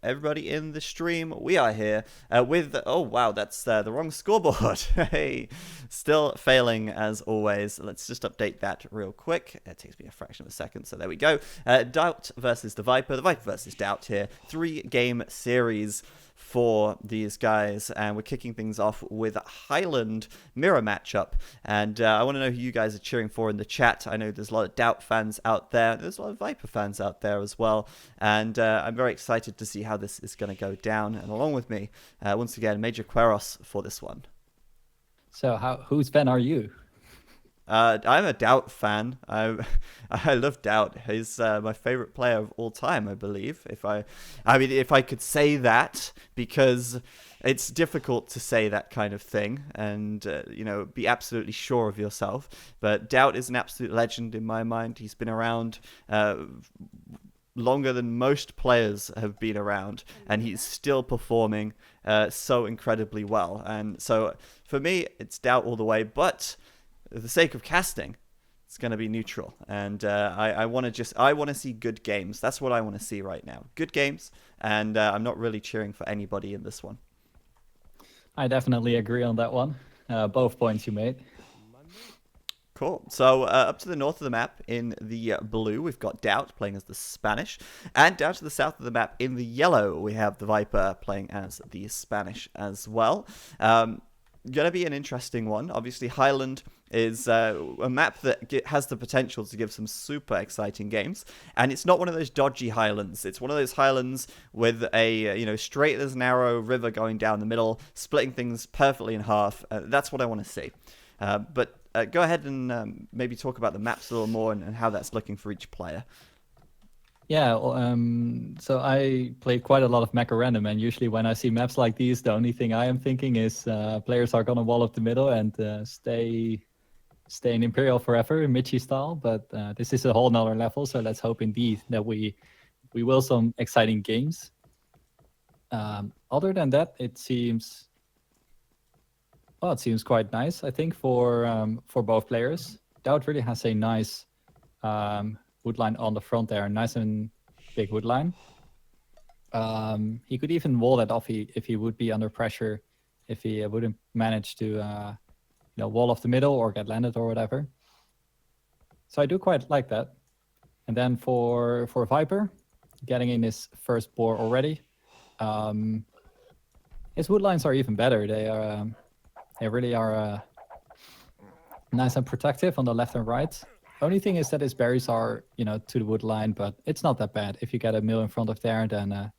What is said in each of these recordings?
Everybody in the stream, we are here with, oh wow, that's the wrong scoreboard. Hey, still failing as always. Let's just update that real quick. It takes me a fraction of a second, so there we go. DauT versus the Viper versus DauT here. 3-game series for these guys, and we're kicking things off with Highland mirror matchup. And I want to know who you guys are cheering for in the chat. I know there's a lot of DauT fans out there. There's a lot of Viper fans out there as well. And I'm very excited to see how this is going to go down. And along with me, once again, Major Queros for this one. So whose fan are you? I'm a DauT fan. I love DauT. He's my favorite player of all time, I believe. If I could say that, because it's difficult to say that kind of thing and be absolutely sure of yourself. But DauT is an absolute legend in my mind. He's been around longer than most players have been around, and he's still performing so incredibly well. And so for me, it's DauT all the way. But for the sake of casting, it's going to be neutral. And I want to see good games. That's what I want to see right now. Good games. And I'm not really cheering for anybody in this one. I definitely agree on that one. Both points you made. Cool. So up to the north of the map in the blue, we've got DauT playing as the Spanish. And down to the south of the map in the yellow, we have the Viper playing as the Spanish as well. Going to be an interesting one. Obviously, Highland is a map that has the potential to give some super exciting games, and it's not one of those dodgy Highlands. It's one of those Highlands with a straight as an arrow river going down the middle, splitting things perfectly in half. That's what I want to see. But go ahead and maybe talk about the maps a little more and how that's looking for each player. Yeah, so I played quite a lot of Mecha Random, and usually when I see maps like these, the only thing I am thinking is players are gonna wall up the middle and stay in Imperial forever, Michi style. But this is a whole nother level, so let's hope indeed that we will some exciting games. Other than that, it seems quite nice. I think for both players, DauT really has a nice woodline on the front there, nice and big woodline. He could even wall that off if he would be under pressure, if he wouldn't manage to wall off the middle or get landed or whatever. So I do quite like that. And then for Viper, getting in his first bore already, his woodlines are even better. They really are nice and protective on the left and right. Only thing is that his berries are, to the wood line, but it's not that bad. If you get a mill in front of there, then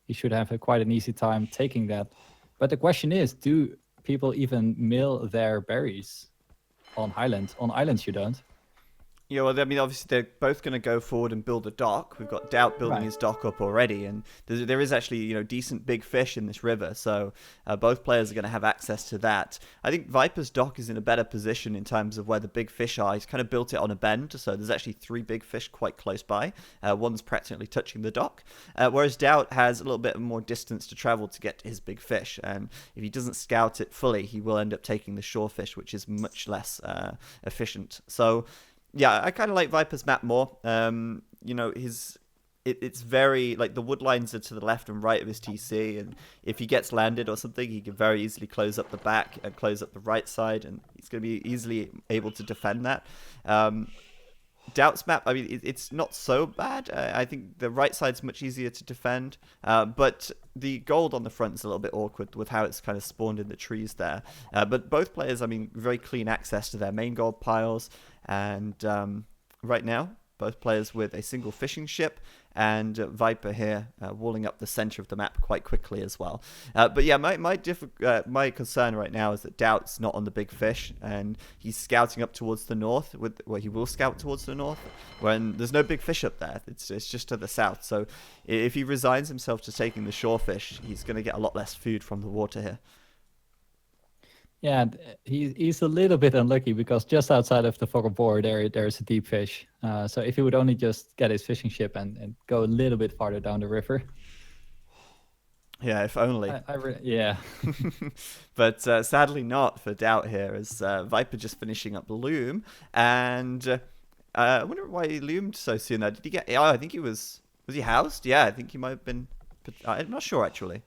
you should have quite an easy time taking that. But the question is, do people even mill their berries on Highland? On islands, you don't. Yeah, well, I mean, obviously they're both going to go forward and build a dock. We've got DauT building his dock up already, and there is actually, decent big fish in this river, so both players are going to have access to that. I think Viper's dock is in a better position in terms of where the big fish are. He's kind of built it on a bend, so there's actually 3 big fish quite close by. One's practically touching the dock, whereas DauT has a little bit more distance to travel to get to his big fish, and if he doesn't scout it fully, he will end up taking the shore fish, which is much less efficient. So yeah, I kind of like Viper's map more. It's very, like, the wood lines are to the left and right of his TC, and if he gets landed or something, he can very easily close up the back and close up the right side, and he's going to be easily able to defend that. DauT's map, I mean, it's not so bad. I think the right side's much easier to defend, but the gold on the front is a little bit awkward with how it's kind of spawned in the trees there. But both players, I mean, very clean access to their main gold piles, and right now, both players with a single fishing ship, and Viper here walling up the center of the map quite quickly as well. But yeah, my concern right now is that DauT's not on the big fish, and he's scouting up towards the north. He will scout towards the north when there's no big fish up there. It's just to the south. So if he resigns himself to taking the shore fish, he's going to get a lot less food from the water here. Yeah, he's a little bit unlucky because just outside of the Fog Bore there's a deep fish. So if he would only just get his fishing ship and go a little bit farther down the river. Yeah, if only. Yeah. But sadly not for DauT here, as Viper just finishing up Loom. And I wonder why he loomed so soon there. Did he get... Oh, I think he was he housed? Yeah, I think he might have been I'm not sure, actually.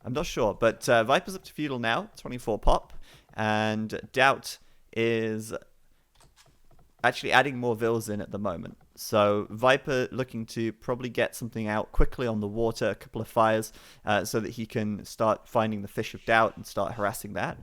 I'm not sure. But Viper's up to feudal now, 24 pop. And DauT is actually adding more villas in at the moment. So Viper looking to probably get something out quickly on the water, a couple of fires, so that he can start finding the fish of DauT and start harassing that.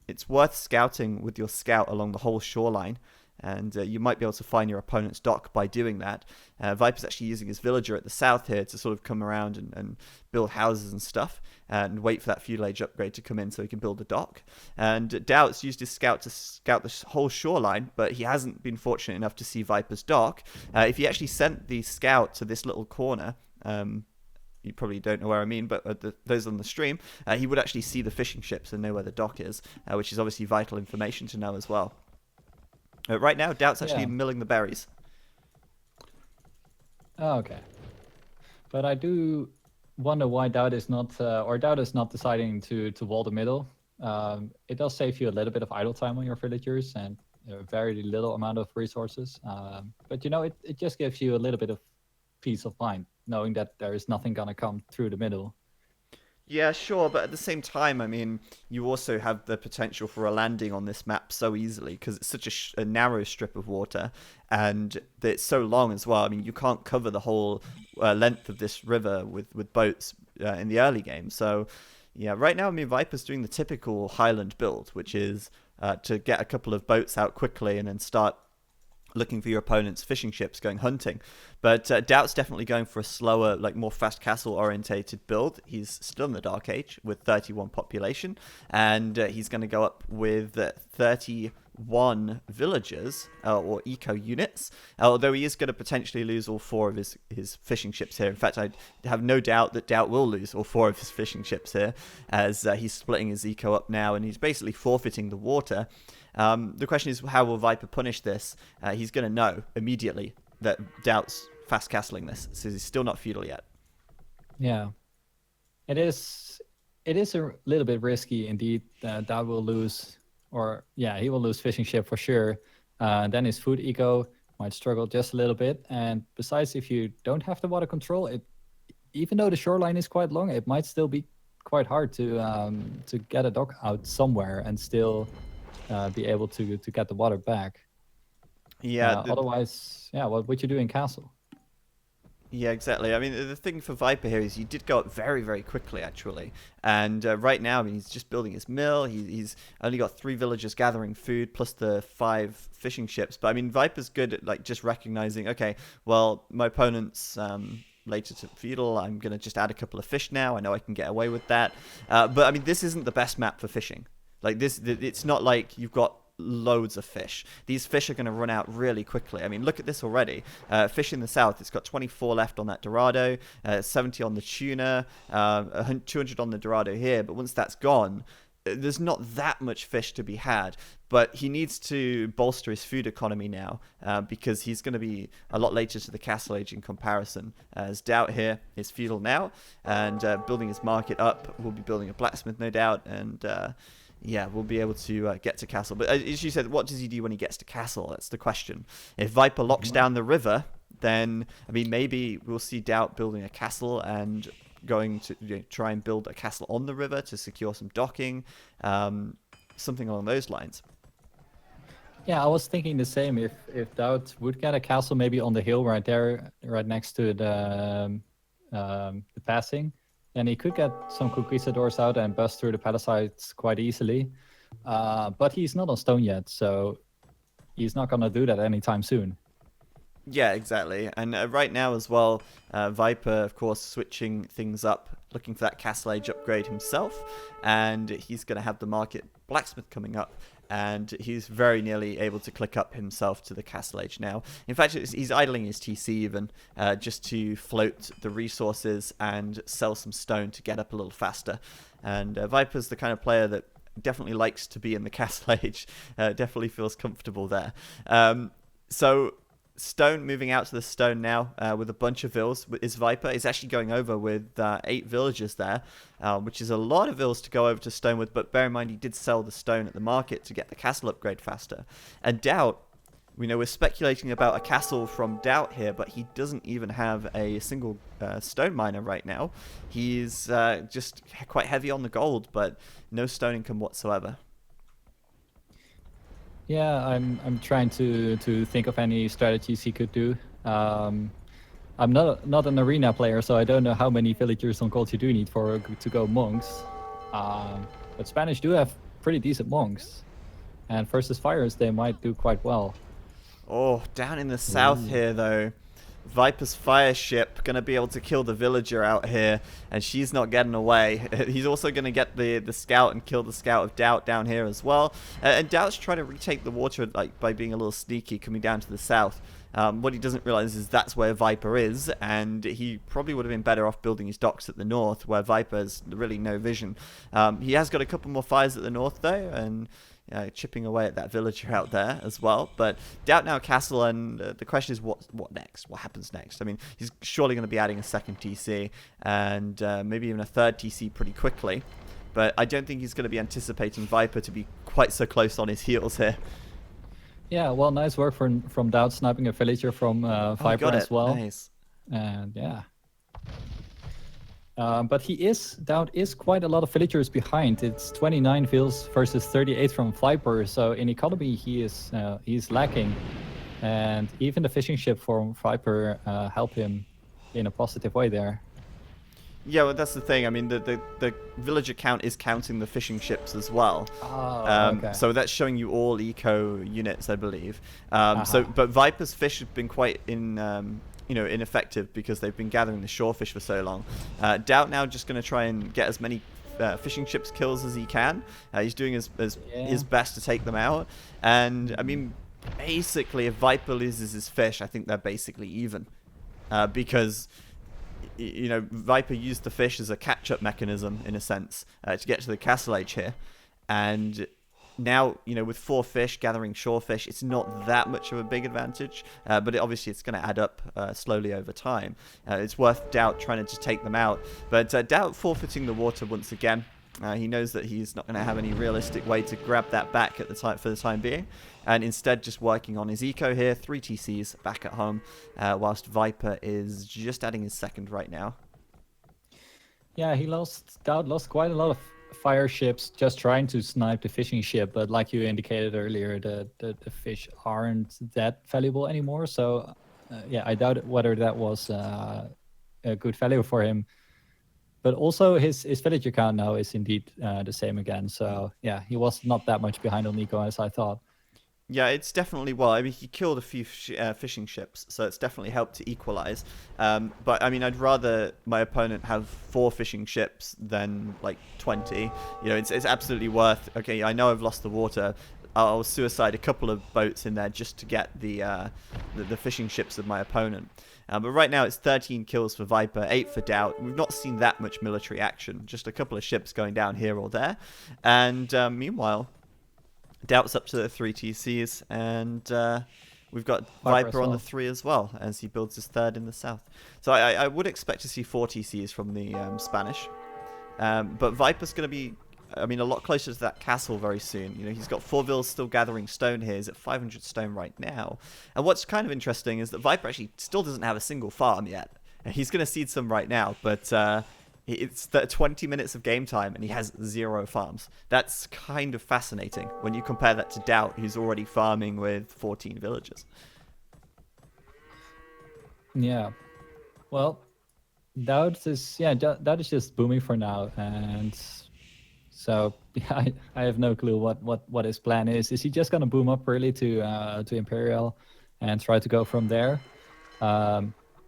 It's worth scouting with your scout along the whole shoreline, and you might be able to find your opponent's dock by doing that. Viper's actually using his villager at the south here to sort of come around and build houses and stuff, and wait for that feudal age upgrade to come in so he can build a dock. And DauT's used his scout to scout the whole shoreline, but he hasn't been fortunate enough to see Viper's dock. If he actually sent the scout to this little corner, you probably don't know where I mean, but those on the stream, he would actually see the fishing ships and know where the dock is, which is obviously vital information to know as well. Right now, DauT's actually milling the berries. Oh, okay. But I do wonder why DauT is not deciding to wall the middle. It does save you a little bit of idle time on your villagers and a very little amount of resources. But it just gives you a little bit of peace of mind, knowing that there is nothing gonna come through the middle. Yeah, sure, but at the same time, I mean, you also have the potential for a landing on this map so easily because it's such a narrow strip of water, and it's so long as well. I mean, you can't cover the whole length of this river with boats in the early game. So, yeah, right now, I mean, Viper's doing the typical Highland build, which is to get a couple of boats out quickly and then start looking for your opponent's fishing ships, going hunting. But DauT's definitely going for a slower, like more fast castle orientated build. He's still in the Dark Age with 31 population, and he's going to go up with 31 villagers or eco units, although he is going to potentially lose all 4 of his fishing ships here. In fact, I have no doubt that DauT will lose all 4 of his fishing ships here, as he's splitting his eco up now, and he's basically forfeiting the water. The question is, how will Viper punish this? He's going to know immediately that DauT's fast castling this, so he's still not feudal yet. Yeah, it is a little bit risky indeed. DauT will lose, he will lose fishing ship for sure. Then his food eco might struggle just a little bit. And besides, if you don't have the water control, even though the shoreline is quite long, it might still be quite hard to get a dock out somewhere and still be able to get the water back. Yeah. Otherwise, what would you do in castle? Yeah, exactly. I mean, the thing for Viper here is he did go up very, very quickly, actually. And right now, I mean, he's just building his mill. He's only got 3 villagers gathering food, plus the 5 fishing ships. But I mean, Viper's good at like just recognizing, okay, well, my opponent's later to feudal. I'm going to just add a couple of fish now. I know I can get away with that. But I mean, this isn't the best map for fishing. Like this, it's not like you've got loads of fish. These fish are going to run out really quickly. I mean, look at this already. Fish in the south, it's got 24 left on that Dorado, 70 on the tuna, 200 on the Dorado here. But once that's gone, there's not that much fish to be had. But he needs to bolster his food economy now because he's going to be a lot later to the Castle Age in comparison. As DauT here is feudal now and building his market up. We'll be building a blacksmith, no doubt, and we'll be able to get to castle. But as you said, what does he do when he gets to castle? That's the question. If Viper locks down the river, then, I mean, maybe we'll see DauT building a castle and going to try and build a castle on the river to secure some docking, something along those lines. Yeah, I was thinking the same. If DauT would get a castle maybe on the hill right there, right next to the passing, then he could get some conquistadors out and bust through the palisades quite easily. But he's not on stone yet, so he's not going to do that anytime soon. Yeah, exactly. And right now as well, Viper, of course, switching things up, looking for that Castle Age upgrade himself. And he's going to have the market blacksmith coming up. And he's very nearly able to click up himself to the Castle Age now. In fact, he's idling his TC even, just to float the resources and sell some stone to get up a little faster. And Viper's the kind of player that definitely likes to be in the Castle Age, definitely feels comfortable there. So Stone moving out to the stone now with a bunch of vills. Is Viper is actually going over with 8 villagers there, which is a lot of vills to go over to stone with. But bear in mind, he did sell the stone at the market to get the castle upgrade faster. And DauT, We know we're speculating about a castle from DauT here, but he doesn't even have a single stone miner right now. He's just quite heavy on the gold, but no stone income whatsoever. Yeah, I'm trying to think of any strategies he could do. I'm not an arena player, so I don't know how many villagers on gold you do need to go monks. But Spanish do have pretty decent monks, and versus fires they might do quite well. Oh, down in the south here, though. Viper's fire ship going to be able to kill the villager out here, and she's not getting away. He's also going to get the scout and kill the scout of DauT down here as well. And DauT's trying to retake the water by being a little sneaky, coming down to the south. What he doesn't realize is that's where Viper is, and he probably would have been better off building his docks at the north, where Viper has really no vision. He has got a couple more fires at the north, though, and chipping away at that villager out there as well. But DauT now castle, and the question is what next? What happens next? I mean, he's surely going to be adding a second TC and maybe even a third TC pretty quickly. But I don't think he's going to be anticipating Viper to be quite so close on his heels here. Yeah, well, nice work from DauT sniping a villager from Viper as well. Nice. And yeah. But DauT is quite a lot of villagers behind. It's 29 vills versus 38 from Viper. So in economy, he's lacking. And even the fishing ship from Viper help him in a positive way there. Yeah, well, that's the thing. I mean, the villager count is counting the fishing ships as well. Oh, okay. So that's showing you all eco units, I believe. But Viper's fish have been quite ineffective because they've been gathering the shorefish for so long. DauT now just going to try and get as many fishing ships kills as he can. He's doing his best to take them out. And I mean, basically, if Viper loses his fish, I think they're basically even, because Viper used the fish as a catch-up mechanism, in a sense, to get to the castle age here. And now, with 4 fish gathering shorefish, it's not that much of a big advantage, but obviously it's going to add up slowly over time. It's worth DauT trying to just take them out. But DauT forfeiting the water once again. He knows that he's not going to have any realistic way to grab that back at the time for the time being, and instead just working on his eco here. 3 TCs back at home, whilst Viper is just adding his second right now. Yeah, DauT lost quite a lot of fire ships just trying to snipe the fishing ship, but like you indicated earlier, the fish aren't that valuable anymore. So yeah, I doubt whether that was a good value for him. But also his villager count now is indeed the same again. So yeah, he was not that much behind on eco as I thought. Yeah, it's definitely, well, I mean, he killed a few fishing ships, so it's definitely helped to equalize. But, I mean, I'd rather my opponent have 4 fishing ships than, 20. It's absolutely worth, okay, I know I've lost the water. I'll suicide a couple of boats in there just to get the fishing ships of my opponent. But right now it's 13 kills for Viper, 8 for DauT. We've not seen that much military action, just a couple of ships going down here or there. And meanwhile, DauT's up to the 3 TCs, and we've got Viper on the 3 as well, as he builds his third in the south. So I would expect to see 4 TCs from the Spanish. But Viper's going to be, a lot closer to that castle very soon. He's got 4 vills still gathering stone here. He's at 500 stone right now. And what's kind of interesting is that Viper actually still doesn't have a single farm yet. He's going to seed some right now, but it's 20 minutes of game time and he has 0 farms. That's kind of fascinating when you compare that to DauT, who's already farming with 14 villagers. Yeah. Well, DauT is just booming for now, and so yeah, I have no clue what his plan is. Is he just gonna boom up early to Imperial and try to go from there?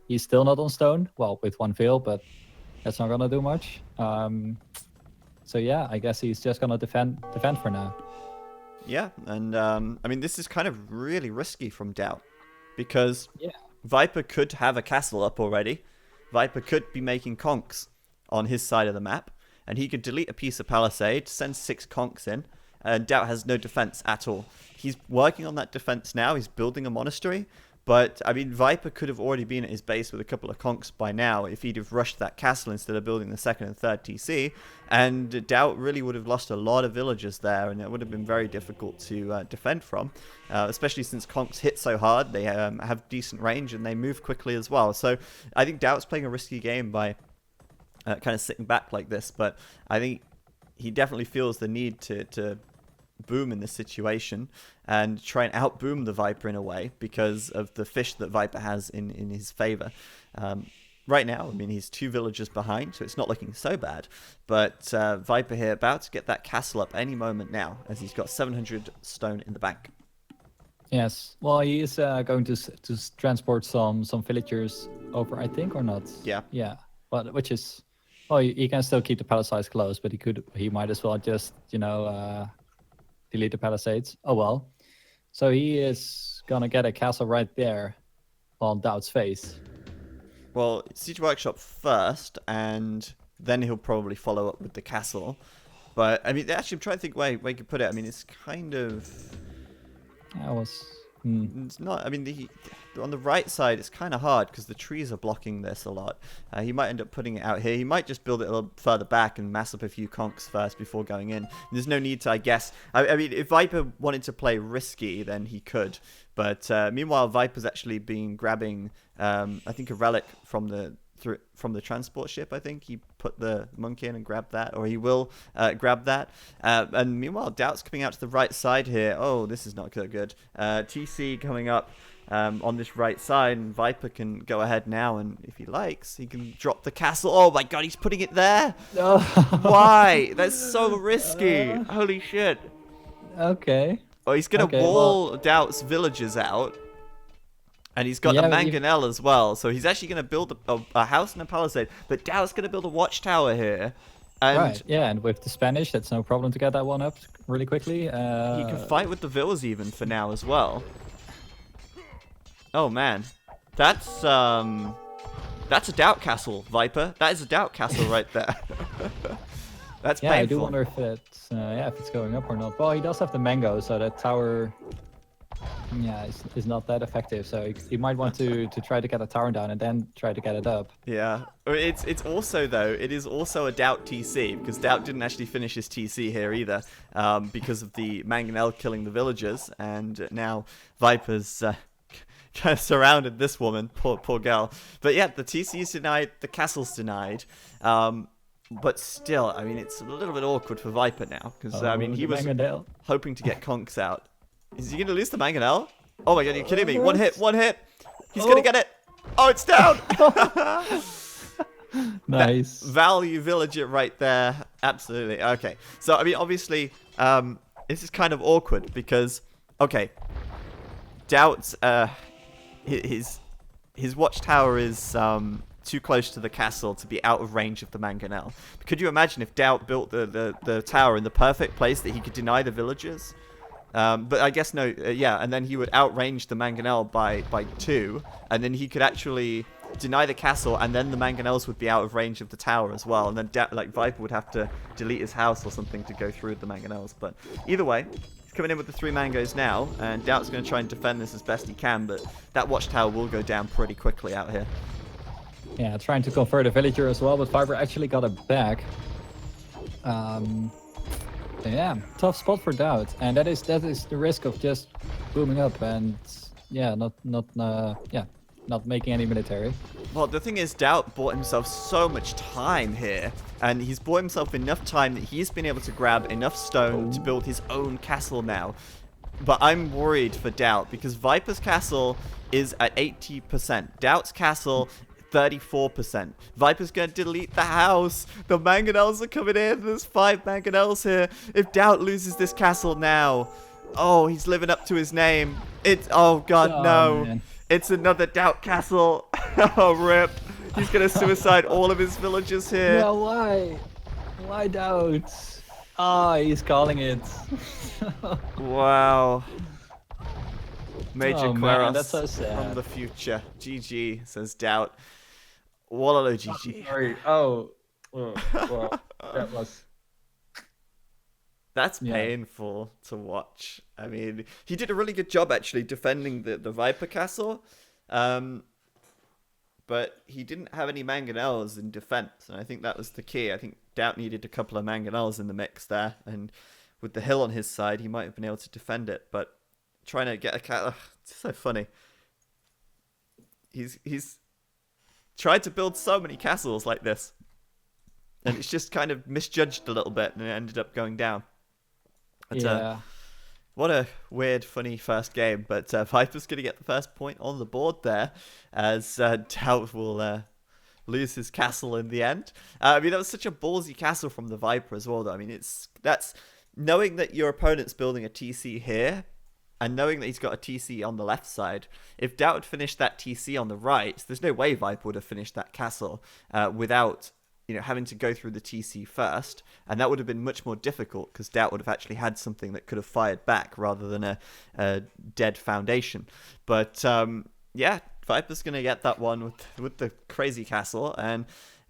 He's still not on stone. Well, with 1 veil, but that's not gonna do much. So yeah, I guess he's just gonna defend for now. Yeah, and this is kind of really risky from DauT, because Viper could have a castle up already. Viper could be making conks on his side of the map, and he could delete a piece of palisade, send 6 conks in, and DauT has no defense at all. He's working on that defense now. He's building a monastery, But, I mean, Viper could have already been at his base with a couple of conks by now if he'd have rushed that castle instead of building the second and third TC. And DauT really would have lost a lot of villagers there, and it would have been very difficult to defend from, especially since conks hit so hard. They have decent range, and they move quickly as well. So I think DauT's playing a risky game by kind of sitting back like this. But I think he definitely feels the need to boom in this situation and try and outboom the Viper in a way because of the fish that Viper has in his favor. Right now, I mean, he's 2 villagers behind, so it's not looking so bad. But Viper here about to get that castle up any moment now, as he's got 700 stone in the bank. Yes. Well, he is going to transport some villagers over, I think, or not? Yeah. Yeah. But which is, well, he can still keep the palisades closed, but he might as well just, delete the palisades. Oh well. So he is gonna get a castle right there on DauT's face. Well, Siege Workshop first, and then he'll probably follow up with the castle. But, I mean, actually, I'm trying to think where you could put it. I mean, it's kind of... It's not... I mean, on the right side, it's kind of hard because the trees are blocking this a lot. He might end up putting it out here. He might just build it a little further back and mass up a few conks first before going in. There's no need to, I guess... I mean, if Viper wanted to play risky, then he could. But meanwhile, Viper's actually been grabbing, I think, a relic from the transport ship. I think he put the monk in and grabbed that, or he will grab that. And meanwhile, DauT's coming out to the right side here. Oh, this is not so good. TC coming up on this right side, and Viper can go ahead now, and if he likes, he can drop the castle. Oh my god, he's putting it there! No. Why? That's so risky. Holy shit. Okay. Oh, he's going to wall DauT's villagers out. And he's got the mangonel as well. So he's actually going to build a house and a palisade. But DauT's going to build a watchtower here. And right, yeah, and with the Spanish, that's no problem to get that one up really quickly. He can fight with the villas even for now as well. Oh, man. That's a DauT castle, Viper. That is a DauT castle right there. That's painful. I do wonder if it's going up or not. Well, he does have the mango, so that tower, is not that effective. So he might want to try to get a tower down and then try to get it up. Yeah, it's also though it is also a DauT TC because DauT didn't actually finish his TC here either, because of the mangonel killing the villagers, and now Viper's kind of surrounded this woman, poor girl. But yeah, the TC is denied, the castle's denied. But still, I mean, it's a little bit awkward for Viper now because I mean, he was hoping to get conks out. Is he going to lose the mangonel? Oh my god, you're kidding me! One hit. He's going to get it. Oh, it's down. Nice. Value villager right there. Absolutely. Okay. So I mean, obviously, this is kind of awkward because DauT's his watchtower is too close to the castle to be out of range of the mangonel. Could you imagine if DauT built the tower in the perfect place that he could deny the villagers? But I guess no, and then he would outrange the mangonel by 2, and then he could actually deny the castle, and then the mangonels would be out of range of the tower as well, and then Viper would have to delete his house or something to go through the mangonels. But either way, he's coming in with the 3 mangoes now, and DauT's going to try and defend this as best he can, but that watchtower will go down pretty quickly out here. Yeah, trying to convert a villager as well, but Viper actually got it back. Yeah, tough spot for DauT, and that is the risk of just booming up and not making any military. Well, the thing is, DauT bought himself so much time here, and he's bought himself enough time that he's been able to grab enough stone to build his own castle now. But I'm worried for DauT because Viper's castle is at 80%. DauT's castle 34%. Viper's going to delete the house. The mangonels are coming in. There's 5 mangonels here. If DauT loses this castle now, oh, he's living up to his name. Oh god, no. Man. It's another DauT castle. Oh, rip. He's going to suicide all of his villagers here. No, why? Why DauT? He's calling it. Wow. Major Quaros that's so sad. From the future. GG, says DauT. Wallalo GG. Sorry. Oh, well, that was... That's Yeah. painful to watch. I mean, he did a really good job actually defending the Viper Castle. But he didn't have any mangonels in defense, and I think that was the key. I think DauT needed a couple of mangonels in the mix there, and with the hill on his side, he might have been able to defend it. But trying to get a cat, it's so funny. He's tried to build so many castles like this, and it's just kind of misjudged a little bit, and it ended up going down. But, Yeah. what a weird, funny first game. But Viper's going to get the first point on the board there, as DauT will lose his castle in the end. I mean, that was such a ballsy castle from the Viper as well, though. I mean, that's knowing that your opponent's building a TC here, and knowing that he's got a TC on the left side. If DauT had finished that TC on the right, there's no way Viper would have finished that castle without having to go through the TC first, and that would have been much more difficult because DauT would have actually had something that could have fired back rather than a dead foundation. But yeah, Viper's going to get that one with the crazy castle, and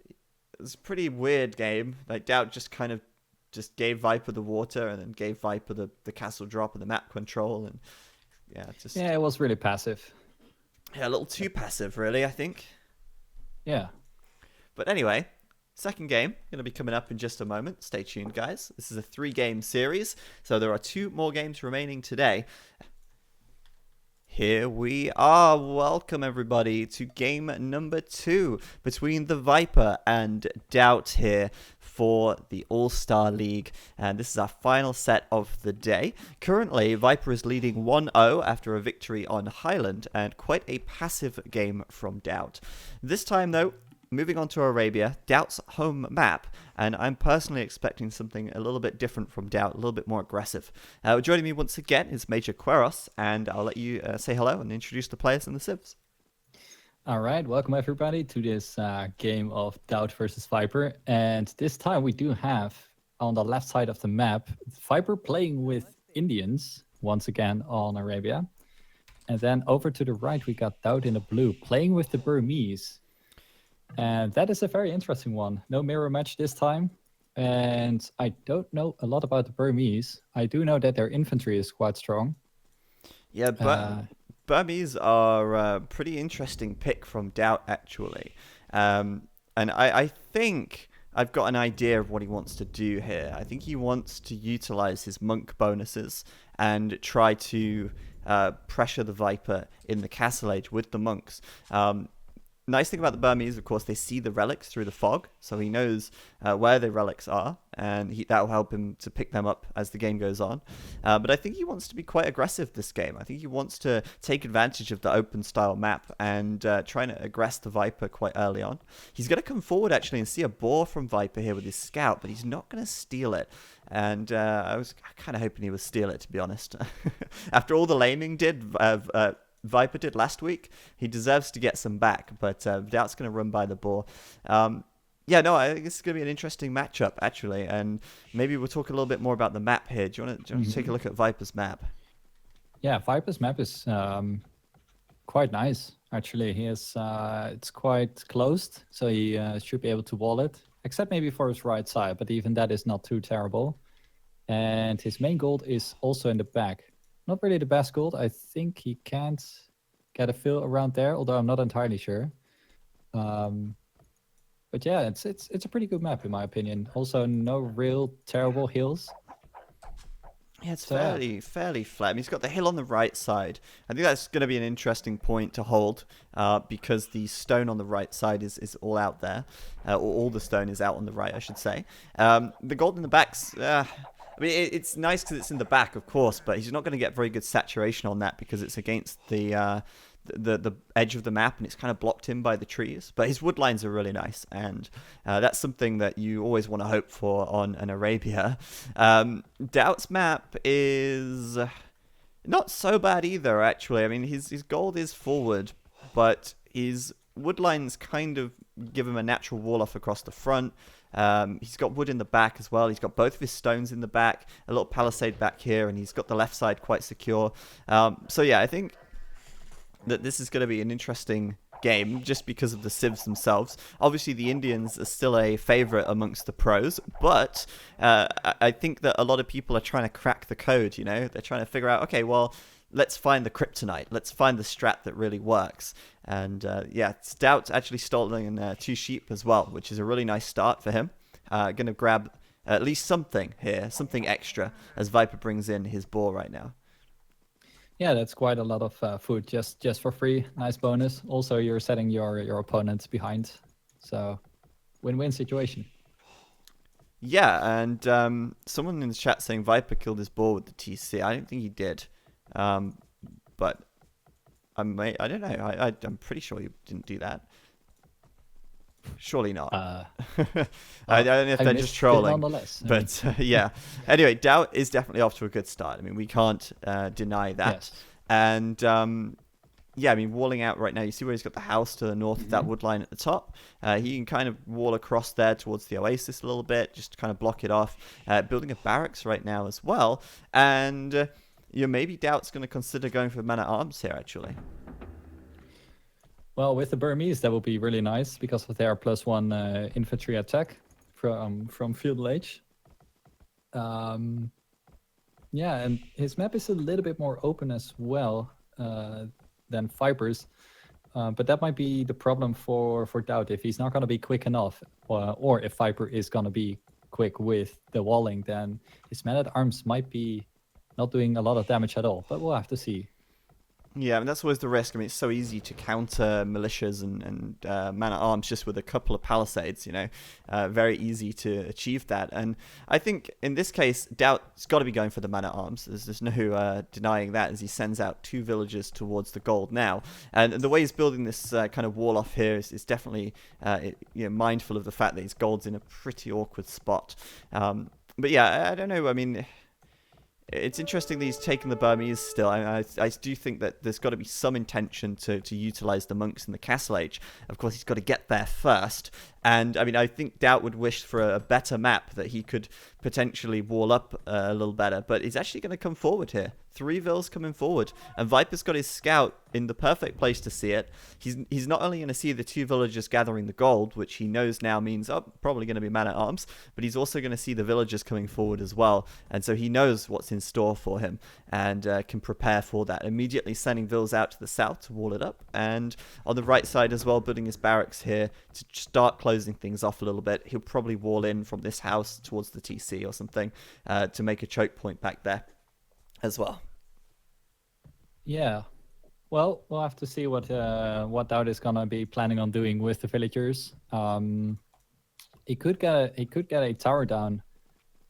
it was a pretty weird game. Like DauT just gave Viper the water and then gave Viper the castle drop and the map control, and yeah, it was really passive. Yeah, a little too passive, really, I think. Yeah. But anyway, second game going to be coming up in just a moment. Stay tuned, guys. This is a 3-game series, so there are 2 more games remaining today. Here we are. Welcome, everybody, to game number 2 between TheViper and DauT here for the All-Star League. And this is our final set of the day. Currently, Viper is leading 1-0 after a victory on Highland, and quite a passive game from DauT. This time, though, moving on to Arabia, DauT's home map, and I'm personally expecting something a little bit different from DauT, a little bit more aggressive. Joining me once again is Major Queros, and I'll let you say hello and introduce the players and the civs. All right, welcome everybody to this game of DauT versus Viper, and this time we do have on the left side of the map Viper playing with Indians once again on Arabia, and then over to the right we got DauT in the blue playing with the Burmese. And that is a very interesting one. No mirror match this time. And I don't know a lot about the Burmese. I do know that their infantry is quite strong. Yeah, but Burmese are a pretty interesting pick from DauT, actually. And I think I've got an idea of what he wants to do here. I think he wants to utilize his monk bonuses and try to pressure the Viper in the Castle Age with the monks. Nice thing about the Burmese, of course, they see the relics through the fog, so he knows where the relics are, and that will help him to pick them up as the game goes on. But I think he wants to be quite aggressive this game. I think he wants to take advantage of the open-style map and try to aggress the Viper quite early on. He's going to come forward, actually, and see a boar from Viper here with his scout, but he's not going to steal it. And I was kind of hoping he would steal it, to be honest. After all the laming Viper did last week, he deserves to get some back, but DauT's going to run by the boar. I think it's going to be an interesting matchup, actually, and maybe we'll talk a little bit more about the map here. Do you want to take a look at Viper's map? Yeah, Viper's map is quite nice, actually. It's quite closed, so he should be able to wall it, except maybe for his right side, but even that is not too terrible. And his main gold is also in the back. Not really the best gold. I think he can't get a fill around there, although I'm not entirely sure. But yeah, it's a pretty good map in my opinion. Also, no real terrible hills. Yeah, it's fairly flat. I mean, he's got the hill on the right side. I think that's going to be an interesting point to hold because the stone on the right side is all out there. Or all the stone is out on the right, I should say. The gold in the back's... I mean, it's nice because it's in the back, of course, but he's not going to get very good saturation on that because it's against the edge of the map and it's kind of blocked in by the trees. But his wood lines are really nice, and that's something that you always want to hope for on an Arabia. DauT's map is not so bad either, actually. I mean, his gold is forward, but his wood lines kind of give him a natural wall off across the front. He's got wood in the back as well. He's got both of his stones in the back, a little palisade back here, and he's got the left side quite secure. So yeah, I think that this is going to be an interesting game just because of the civs themselves. Obviously, the Indians are still a favorite amongst the pros, but I think that a lot of people are trying to crack the code, you know? They're trying to figure out, okay, well, let's find the kryptonite. Let's find the strat that really works. And yeah, DauT's actually stolen 2 sheep as well, which is a really nice start for him. Going to grab at least something here, something extra, as Viper brings in his boar right now. Yeah, that's quite a lot of food just for free. Nice bonus. Also, you're setting your opponents behind, so win-win situation. Yeah, and someone in the chat saying Viper killed his boar with the TC. I don't think he did, but I don't know. I'm pretty sure he didn't do that. Surely not. I don't know if they're just trolling. But yeah. Anyway, DauT is definitely off to a good start. I mean, we can't deny that. Yes. And yeah, I mean, walling out right now, you see where he's got the house to the north of that wood line at the top. He can kind of wall across there towards the oasis a little bit, just to kind of block it off. Building a barracks right now as well. And maybe DauT's going to consider going for man-at-arms here, actually. Well, with the Burmese, that would be really nice because of their +1 infantry attack from feudal age. Yeah, and his map is a little bit more open as well than Viper's. But that might be the problem for DauT if he's not going to be quick enough, or if Viper is going to be quick with the walling, then his man-at-arms might be not doing a lot of damage at all. But we'll have to see. Yeah, I mean, that's always the risk. I mean, it's so easy to counter militias and man-at-arms just with a couple of palisades, very easy to achieve that. And I think in this case, DauT's got to be going for the man-at-arms. There's no denying that as he sends out 2 villagers towards the gold now. And the way he's building this kind of wall off here is definitely mindful of the fact that his gold's in a pretty awkward spot. But yeah, I don't know. I mean, it's interesting that he's taken the Burmese still. I do think that there's got to be some intention to utilize the monks in the Castle Age. Of course, he's got to get there first. And I mean, I think DauT would wish for a better map that he could potentially wall up a little better. But he's actually going to come forward here. 3 vills coming forward. And Viper's got his scout in the perfect place to see it. He's not only going to see the 2 villagers gathering the gold, which he knows now means, probably going to be man-at-arms, but he's also going to see the villagers coming forward as well. And so he knows what's in store for him and can prepare for that. Immediately sending vills out to the south to wall it up. And on the right side as well, building his barracks here to start closing things off a little bit. He'll probably wall in from this house towards the TC or something to make a choke point back there as well. Yeah. Well, we'll have to see what DauT is gonna be planning on doing with the villagers. He could get a tower down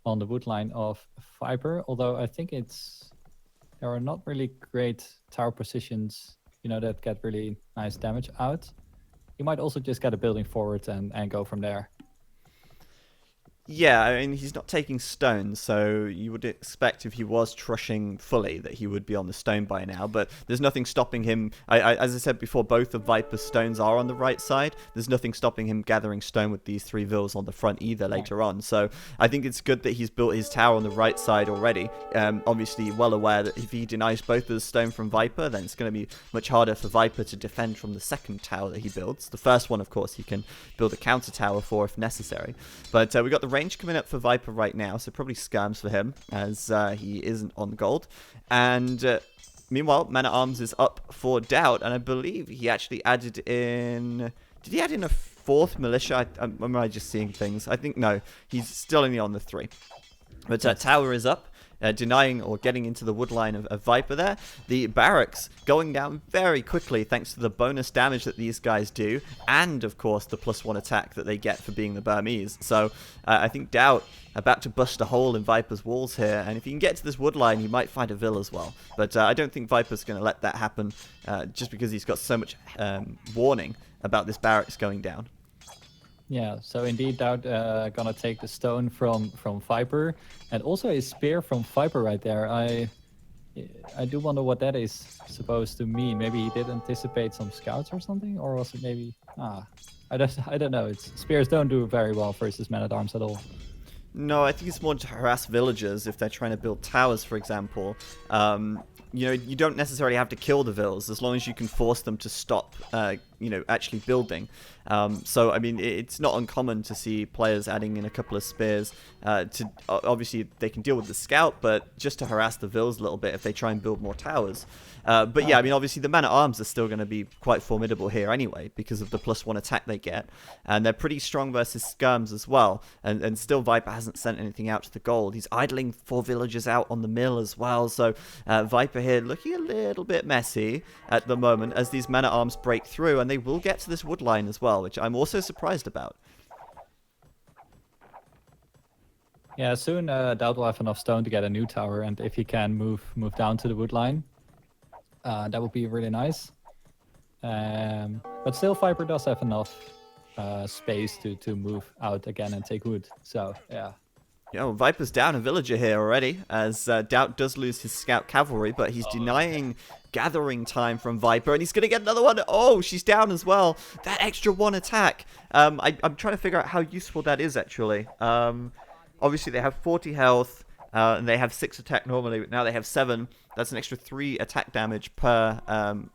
on the wood line of Viper, although I think there are not really great tower positions, that get really nice damage out. You might also just get a building forward and go from there. Yeah, I mean, he's not taking stones, so you would expect if he was trushing fully that he would be on the stone by now, but there's nothing stopping him. As I said before, both of Viper's stones are on the right side. There's nothing stopping him gathering stone with these 3 vills on the front either later on, so I think it's good that he's built his tower on the right side already. Obviously, well aware that if he denies both of the stone from Viper, then it's going to be much harder for Viper to defend from the second tower that he builds. The first one, of course, he can build a counter tower for if necessary, but we got the range coming up for Viper right now, so probably scams for him as he isn't on gold. And meanwhile, man-at-arms is up for DauT, and I believe he actually added in... Did he add in a 4th militia? Am I just seeing things? I think no, he's still only on the 3. But tower is up. Denying or getting into the woodline of Viper there. The barracks going down very quickly thanks to the bonus damage that these guys do, and of course the +1 attack that they get for being the Burmese. So I think DauT about to bust a hole in Viper's walls here, and if he can get to this woodline, he might find a vill as well. But I don't think Viper's going to let that happen just because he's got so much warning about this barracks going down. Yeah, so indeed DauT gonna take the stone from Viper, and also a spear from Viper right there. I do wonder what that is supposed to mean. Maybe he did anticipate some scouts or something, or was it maybe I don't know. Spears don't do very well versus man-at-arms at all. No, I think it's more to harass villagers if they're trying to build towers, for example. You don't necessarily have to kill the vills as long as you can force them to stop actually building. So I mean, it's not uncommon to see players adding in a couple of spears. Obviously they can deal with the scout, but just to harass the Vils a little bit if they try and build more towers. But yeah, I mean, obviously the man-at-arms are still going to be quite formidable here anyway because of the +1 attack they get, and they're pretty strong versus skirms as well. And still, Viper hasn't sent anything out to the gold. He's idling 4 villagers out on the mill as well. So Viper here looking a little bit messy at the moment as these man-at-arms break through, and they will get to this wood line as well, which I'm also surprised about. Yeah, soon DauT will have enough stone to get a new tower, and if he can move down to the wood line, that would be really nice. But still, Viper does have enough space to move out again and take wood. So yeah. Viper's down a villager here already, as DauT does lose his scout cavalry, but he's denying gathering time from Viper, and he's going to get another one. Oh, she's down as well. That extra 1 attack. I'm trying to figure out how useful that is, actually. Obviously, they have 40 health, and they have 6 attack normally, but now they have 7. That's an extra 3 attack damage per,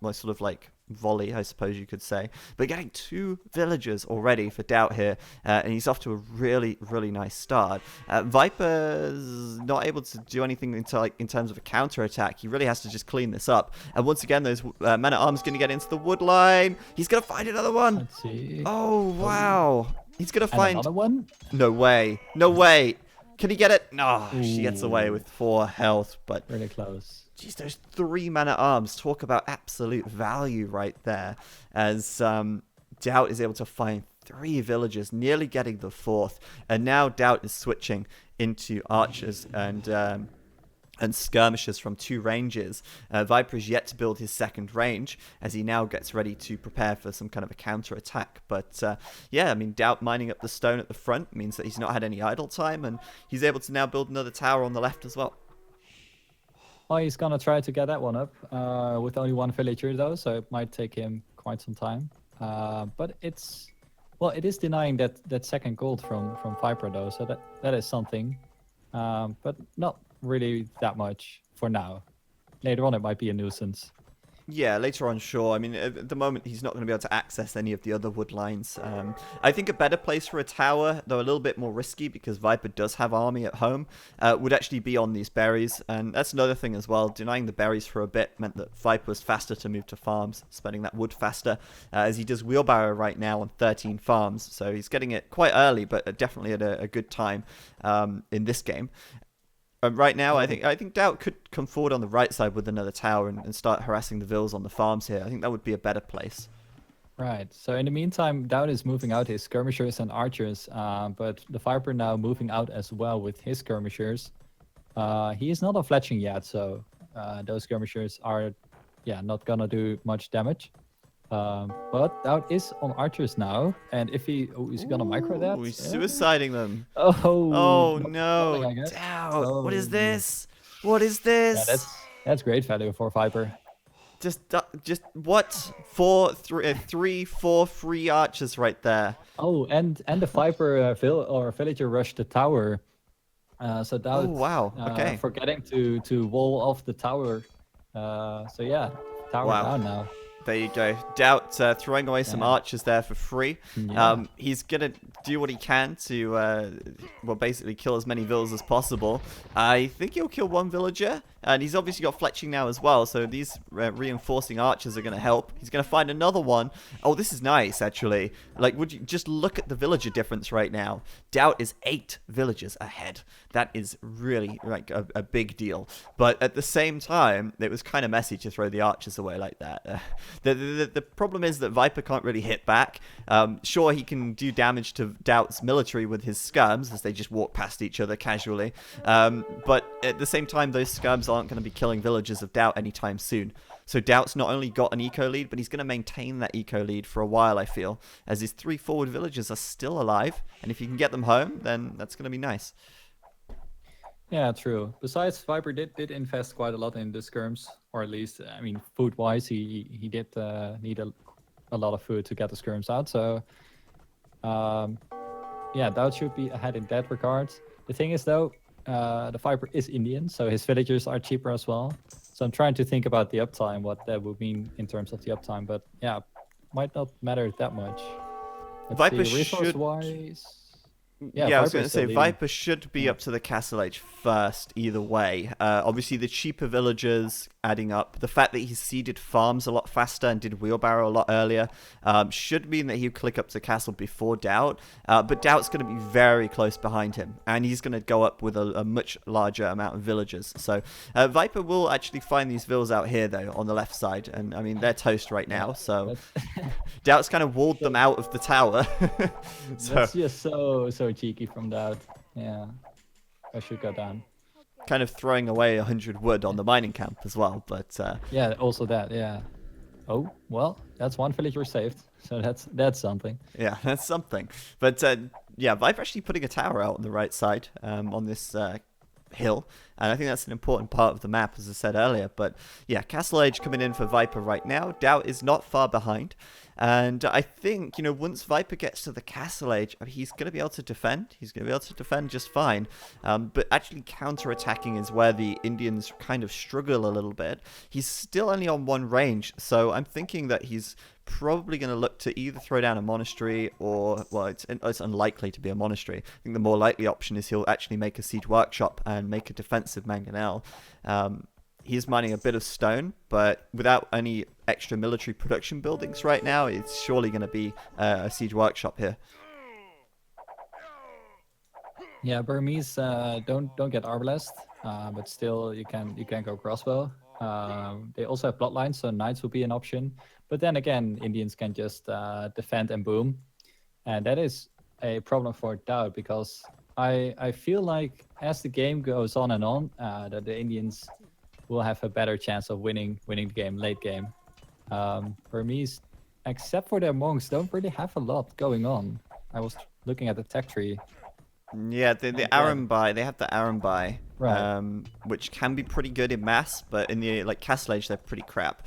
sort of like volley, I suppose you could say. But getting 2 villagers already for DauT here, and he's off to a really, really nice start. Viper's not able to do anything in terms of a counter attack. He really has to just clean this up. And once again, those men-at-arms going to get into the wood line. He's going to find another one. Let's see. Oh, wow. He's going to find another one. No way. No way. Can he get it? No, she gets away with 4 health, but really close. Geez, those 3 man-at-arms, talk about absolute value right there, as DauT is able to find 3 villagers, nearly getting the 4th, and now DauT is switching into archers and skirmishers from 2 ranges. Viper is yet to build his 2nd range, as he now gets ready to prepare for some kind of a counter-attack. But yeah, I mean, DauT mining up the stone at the front means that he's not had any idle time, and he's able to now build another tower on the left as well. Well, he's gonna try to get that one up with only 1 villager though, so it might take him quite some time. But it is denying that 2nd gold from Viper though, so that is something, but not really that much for now. Later on, it might be a nuisance. Yeah, later on, sure. I mean, at the moment, he's not going to be able to access any of the other wood lines. I think a better place for a tower, though a little bit more risky because Viper does have army at home, would actually be on these berries. And that's another thing as well. Denying the berries for a bit meant that Viper was faster to move to farms, spending that wood faster, as he does wheelbarrow right now on 13 farms. So he's getting it quite early, but definitely at a good time in this game. Right now, I think DauT could come forward on the right side with another tower and start harassing the Vils on the farms here. I think that would be a better place. Right. So in the meantime, DauT is moving out his skirmishers and archers, but the Viper now moving out as well with his skirmishers. He is not on fletching yet, so those skirmishers are, not gonna do much damage. But DauT is on archers now, and if is he gonna micro that? He's suiciding them. Oh no, DauT! What is this? What is this? Yeah, that's great value for Viper. Just what? 3, 4 free archers right there. Oh, and the Viper villager rushed the tower. So DauT. Oh wow! Okay. Forgetting to wall off the tower. So yeah, tower down now. There you go. DauT throwing away some archers there for free. Yeah. He's going to do what he can to, basically kill as many villas as possible. I think he'll kill 1 villager. And he's obviously got fletching now as well. So these reinforcing archers are going to help. He's going to find another one. Oh, this is nice, actually. Like, would you just look at the villager difference right now? DauT is 8 villagers ahead. That is really, like, a big deal. But at the same time, it was kind of messy to throw the archers away like that. The problem is that Viper can't really hit back. Sure, he can do damage to DauT's military with his skirms as they just walk past each other casually. But at the same time, those skirms aren't going to be killing villagers of DauT anytime soon. So DauT's not only got an eco lead, but he's going to maintain that eco lead for a while, I feel, as his 3 forward villagers are still alive. And if you can get them home, then that's going to be nice. Yeah, true. Besides, Viper did invest quite a lot in the skirms, or at least, I mean, food-wise, he did need a lot of food to get the skirms out. So, DauT should be ahead in that regard. The thing is, though, the Viper is Indian, so his villagers are cheaper as well. So I'm trying to think about the uptime, what that would mean in terms of the uptime. But yeah, might not matter that much. Viper see, resource should. wise. Yeah, I was Viper going to is say still Viper should be up to the castle age first either way. Obviously, the cheaper villagers adding up. The fact that he seeded farms a lot faster and did wheelbarrow a lot earlier should mean that he'll click up to castle before DauT. But DauT's going to be very close behind him, and he's going to go up with a much larger amount of villagers. So Viper will actually find these villas out here, though, on the left side. And, I mean, they're toast right now, so DauT's kind of walled them out of the tower. That's just so cheeky from DauT. Yeah, I should go down. Kind of throwing away 100 wood on the mining camp as well, but yeah, also that, yeah. Oh, well, that's one villager saved, so that's something. Yeah, that's something. But yeah, Viper actually putting a tower out on the right side on this hill, and I think that's an important part of the map, as I said earlier. But yeah, Castle Age coming in for Viper right now. DauT is not far behind, and I think, you know, once Viper gets to the Castle Age, he's going to be able to defend. He's going to be able to defend just fine, but actually counter-attacking is where the Indians kind of struggle a little bit. He's still only on one range, so I'm thinking that he's probably going to look to either throw down a monastery or, well, it's unlikely to be a monastery. I think the more likely option is he'll actually make a siege workshop and make a defensive mangonel. He's mining a bit of stone, but without any extra military production buildings right now, it's surely going to be a siege workshop here. Yeah, Burmese don't get arbalest, but still you can go crossbow. They also have bloodlines, so knights will be an option. But then again, Indians can just defend and boom, and that is a problem for DauT, because I feel like as the game goes on and on, that the Indians will have a better chance of winning the game late game. Burmese, except for their monks, don't really have a lot going on. I was looking at the tech tree. Yeah, the Arambai, they have the Arambai, Right. which can be pretty good in mass, but in the Castle Age, they're pretty crap.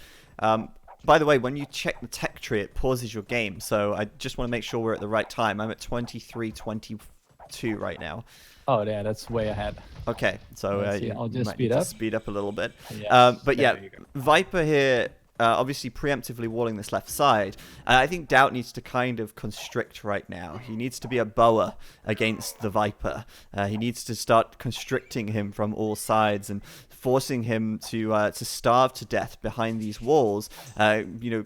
By the way, when you check the tech tree, it pauses your game, so I just want to make sure we're at the right time. I'm at 23:22 right now. Oh, yeah, that's way ahead. Okay, so I'll just might need speed to up. speed up a little bit. Yes, But there yeah, you go. Viper here, obviously preemptively walling this left side. I think DauT needs to kind of constrict right now. He needs to be a boa against the Viper. He needs to start constricting him from all sides and forcing him to starve to death behind these walls. You know,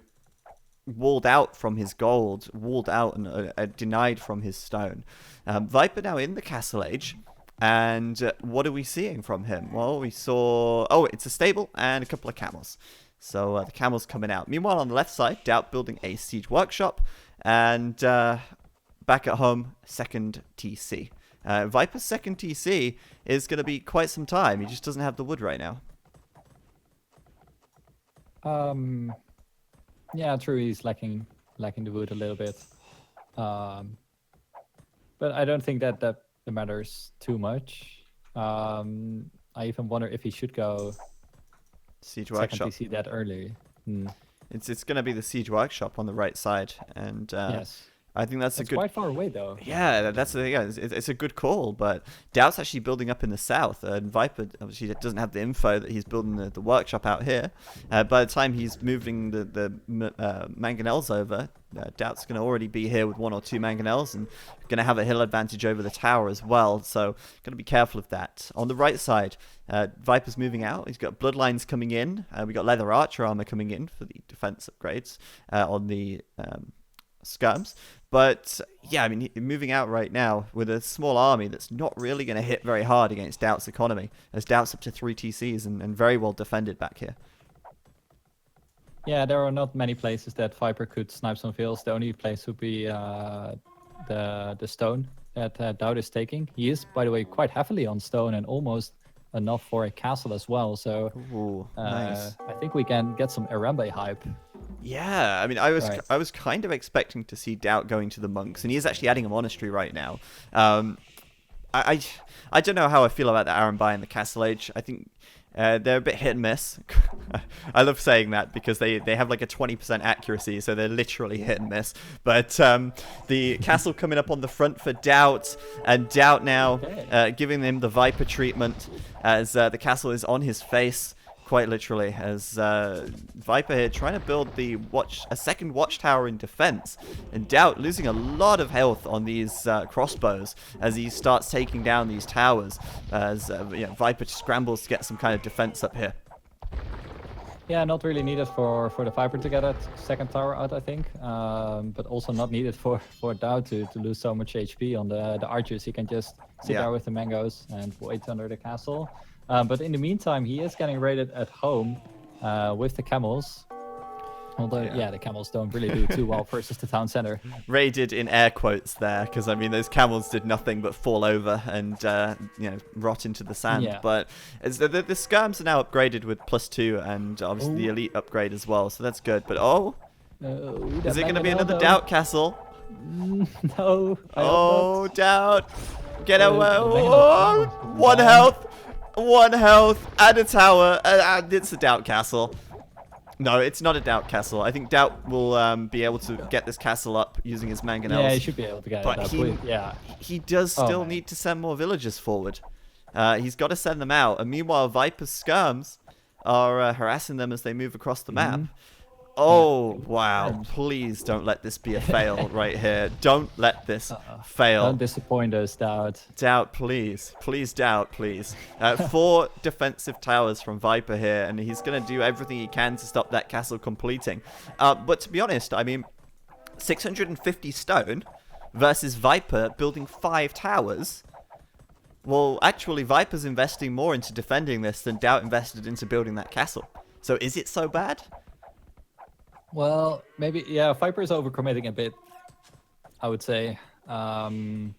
walled out from his gold, walled out and denied from his stone. Viper now in the Castle Age. And what are we seeing from him? Well, we saw... Oh, it's a stable and a couple of camels. So the camels coming out. Meanwhile, on the left side, DauT building a siege workshop. And back at home, second TC. Viper's second TC is going to be quite some time. He just doesn't have the wood right now. Yeah, true. He's lacking the wood a little bit. But I don't think that matters too much. I even wonder if he should go Siege second workshop. TC that early. It's going to be the siege workshop on the right side. And Yes. I think that's a good... quite far away, though. Yeah, it's a good call, but DauT's actually building up in the south, and Viper obviously doesn't have the info that he's building the workshop out here. By the time he's moving the mangonels over, DauT's going to already be here with 1 or 2 mangonels and going to have a hill advantage over the tower as well, so got to be careful of that. On the right side, Viper's moving out. He's got bloodlines coming in. We got leather archer armor coming in for the defense upgrades on the skirms. But yeah, I mean, moving out right now with a small army that's not really going to hit very hard against DauT's economy, as DauT's up to 3 TCs and very well defended back here. Yeah, there are not many places that Viper could snipe some vills. The only place would be the stone that DauT is taking. He is, by the way, quite heavily on stone and almost enough for a castle as well. So Ooh, nice. I think we can get some Arambe hype. Yeah, I mean, I was kind of expecting to see DauT going to the monks, and he is actually adding a monastery right now. I don't know how I feel about the Arambai and the Castle Age. I think they're a bit hit and miss. I love saying that because they have like a 20% accuracy, so they're literally hit and miss. But the castle coming up on the front for DauT, and DauT now giving him the Viper treatment as the castle is on his face. Quite literally, as Viper here trying to build a second watchtower in defense, and DauT losing a lot of health on these crossbows as he starts taking down these towers, as Viper scrambles to get some kind of defense up here. Yeah, not really needed for the Viper to get that second tower out, I think. But also not needed for DauT to lose so much HP on the archers. He can just sit there with the mangoes and wait under the castle. But in the meantime, he is getting raided at home with the camels. Although, the camels don't really do too well versus the town center. Raided in air quotes there, because I mean those camels did nothing but fall over and rot into the sand. Yeah. But the skirms are now upgraded with +2 and obviously the elite upgrade as well, so that's good. But is it going to be another DauT castle? No. Oh, DauT, get away! Oh, one health, and a tower, and it's a DauT castle. No, it's not a DauT castle. I think DauT will be able to get this castle up using his mangonels. Yeah, he should be able to get it up. He does still need to send more villagers forward. He's got to send them out. And meanwhile, Viper's skirms are harassing them as they move across the map. Oh, wow. Please don't let this be a fail right here. Don't let this fail. Don't disappoint us, DauT. DauT, please. Please, DauT, please. 4 defensive towers from Viper here, and he's going to do everything he can to stop that castle completing. But to be honest, I mean, 650 stone versus Viper building 5 towers. Well, actually, Viper's investing more into defending this than DauT invested into building that castle. So is it so bad? Well, maybe, Viper is overcommitting a bit, I would say. Although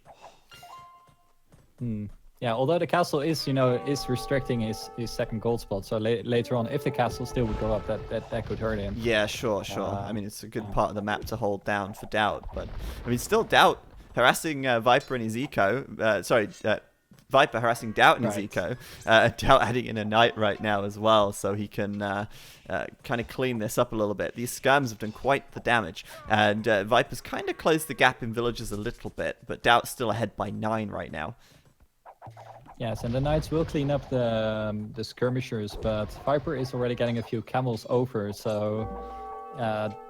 the castle is restricting his second gold spot, so later on, if the castle still would go up, that could hurt him. Yeah, sure. I mean, it's a good part of the map to hold down for DauT, but I mean, still DauT harassing Viper in his eco. Viper harassing DauT in his eco. DauT adding in a knight right now as well, so he can kind of clean this up a little bit. These skirms have done quite the damage, and Viper's kind of closed the gap in villages a little bit, but DauT's still ahead by 9 right now. Yes, and the knights will clean up the skirmishers, but Viper is already getting a few camels over, so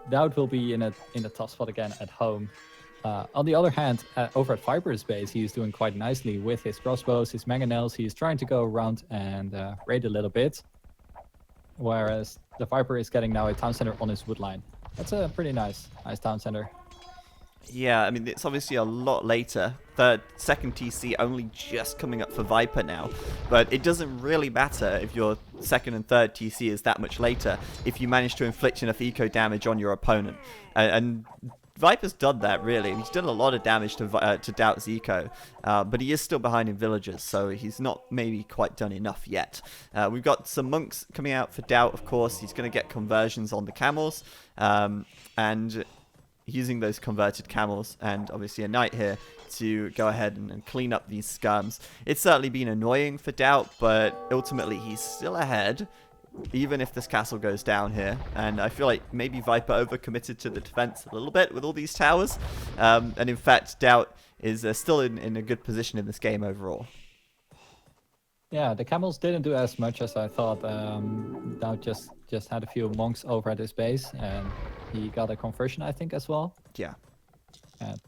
DauT will be in a tough spot again at home. On the other hand, over at Viper's base, he is doing quite nicely with his crossbows, his mangonels. He is trying to go around and raid a little bit, whereas the Viper is getting now a town center on his wood line. That's a pretty nice town center. Yeah, I mean, it's obviously a lot later. Second TC only just coming up for Viper now. But it doesn't really matter if your second and third TC is that much later if you manage to inflict enough eco damage on your opponent. And Viper's done that, really. He's done a lot of damage to DauT's eco, but he is still behind in villagers, so he's not maybe quite done enough yet. We've got some monks coming out for DauT, of course. He's going to get conversions on the camels, and using those converted camels, and obviously a knight here to go ahead and clean up these skirms. It's certainly been annoying for DauT, but ultimately he's still ahead, even if this castle goes down here. And I feel like maybe Viper overcommitted to the defense a little bit with all these towers. And in fact, DauT is still in a good position in this game overall. Yeah, the camels didn't do as much as I thought. DauT just had a few monks over at his base, and he got a conversion, I think, as well. Yeah.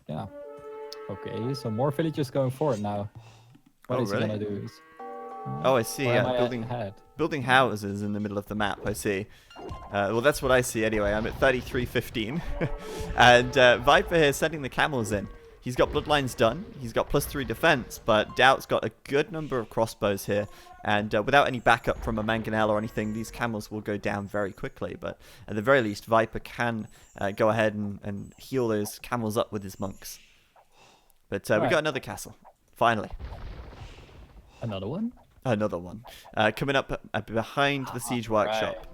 Yeah. Okay, so more villagers going forward now. What is really? he gonna do? Oh, I see. Yeah, building houses in the middle of the map. I see. Well, that's what I see anyway. I'm at 3315, and Viper here sending the camels in. He's got bloodlines done. He's got +3 defense, but DauT's got a good number of crossbows here, and without any backup from a mangonel or anything, these camels will go down very quickly. But at the very least, Viper can go ahead and heal those camels up with his monks. But we got another castle, finally. Another one? Another one. Coming up behind the siege workshop.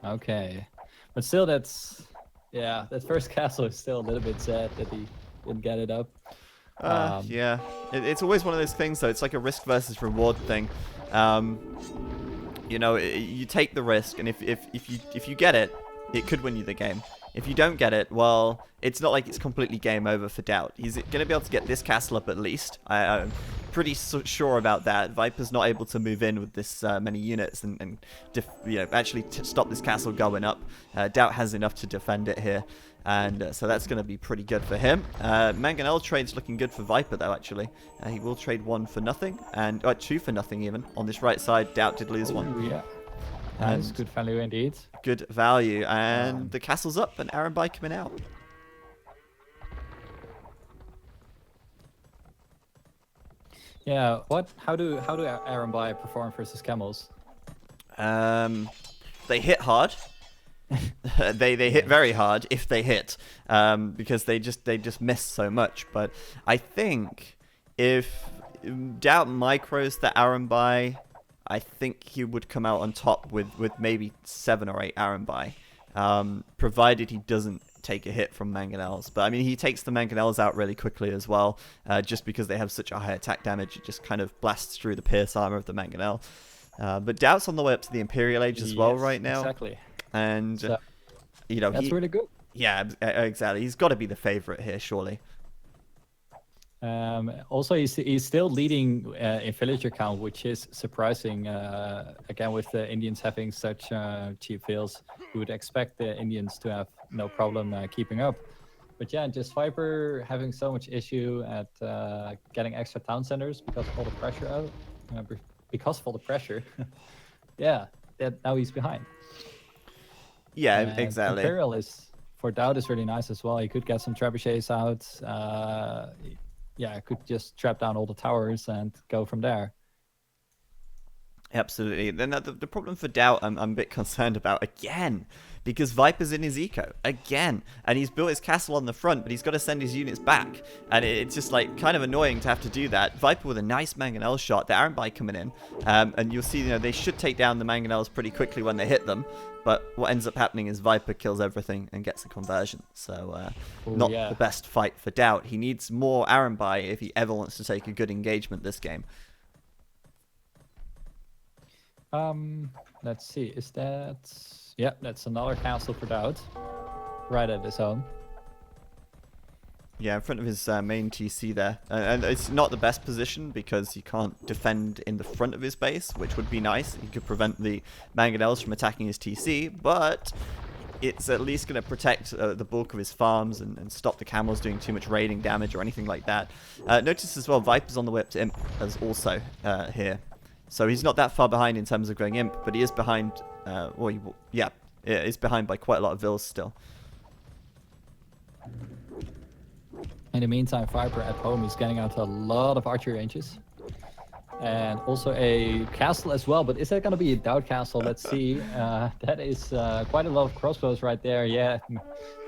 Okay. But still, that first castle is still a little bit sad that he didn't get it up. Yeah. It's always one of those things, though. It's like a risk versus reward thing. You take the risk, and if you get it, it could win you the game. If you don't get it, well, it's not like it's completely game over for DauT. He's going to be able to get this castle up at least. I'm pretty sure about that. Viper's not able to move in with this many units and actually stop this castle going up. DauT has enough to defend it here. And so that's going to be pretty good for him. Mangonel trade's looking good for Viper, though, actually. He will trade 1 for nothing, and 2 for nothing, even. On this right side, DauT did lose 1. Yeah. That's good value indeed. Good value. And the castle's up, and Arambai coming out. Yeah, how do Arambai perform versus camels? They hit hard. they hit very hard if they hit, because they just miss so much. But I think if DauT micros the Arambai, I think he would come out on top with maybe 7 or 8 Arambai, provided he doesn't take a hit from Mangonels. But I mean, he takes the Mangonels out really quickly as well, just because they have such a high attack damage. It just kind of blasts through the pierce armor of the Mangonel. But DauT's on the way up to the Imperial Age as well right now. Exactly. And, so, that's really good. Yeah, exactly. He's got to be the favorite here, surely. Also, he's still leading in villager count, which is surprising. Again, with the Indians having such cheap fields, you would expect the Indians to have no problem keeping up. But yeah, just Viper having so much issue at getting extra town centers because of all the pressure out. Because of all the pressure. Yeah, now he's behind. Yeah, exactly. Imperial for DauT is really nice as well. He could get some trebuchets out. Yeah, could just trap down all the towers and go from there. Absolutely. Then the problem for DauT, I'm a bit concerned about again, because Viper's in his eco again, and he's built his castle on the front, but he's got to send his units back, and it's just like kind of annoying to have to do that. Viper with a nice Mangonel shot, the Arambai coming in, and you'll see, they should take down the Mangonels pretty quickly when they hit them, but what ends up happening is Viper kills everything and gets a conversion. So not the best fight for DauT. He needs more Arambai if he ever wants to take a good engagement this game. Let's see, is that... Yeah, that's another castle for DauT. Right at his home. Yeah, in front of his main TC there. And it's not the best position because he can't defend in the front of his base, which would be nice. He could prevent the Mangonels from attacking his TC, but it's at least going to protect the bulk of his farms and stop the camels doing too much raiding damage or anything like that. Notice as well, Viper's on the way up to Imp as also here. So he's not that far behind in terms of going Imp, but he is behind, he's behind by quite a lot of vills still. In the meantime, Viper at home is getting out a lot of archery ranges. And also a castle as well, but is that going to be a DauT castle? Let's see. That is quite a lot of crossbows right there. Yeah,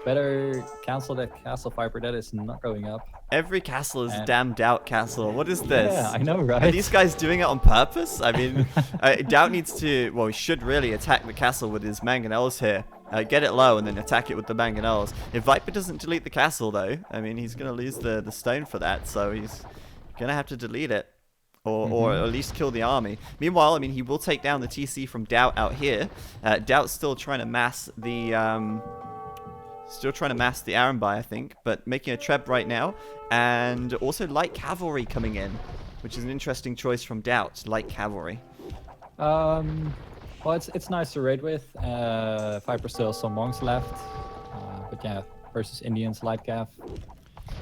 better cancel that castle, Viper. That is not going up. Every castle is a damn DauT castle. What is this? Yeah, I know, right? Are these guys doing it on purpose? I mean, DauT needs to, well, he should really attack the castle with his Mangonels here. Get it low and then attack it with the Mangonels. If Viper doesn't delete the castle, though, I mean, he's going to lose the stone for that, so he's going to have to delete it. Or at least kill the army. Meanwhile, I mean, he will take down the TC from DauT out here. DauT's still trying to mass the Arambai, I think, but making a Treb right now, and also light cavalry coming in, which is an interesting choice from DauT. Light cavalry. Well, it's nice to raid with. Viper still has some monks left, but yeah, versus Indians, light cav,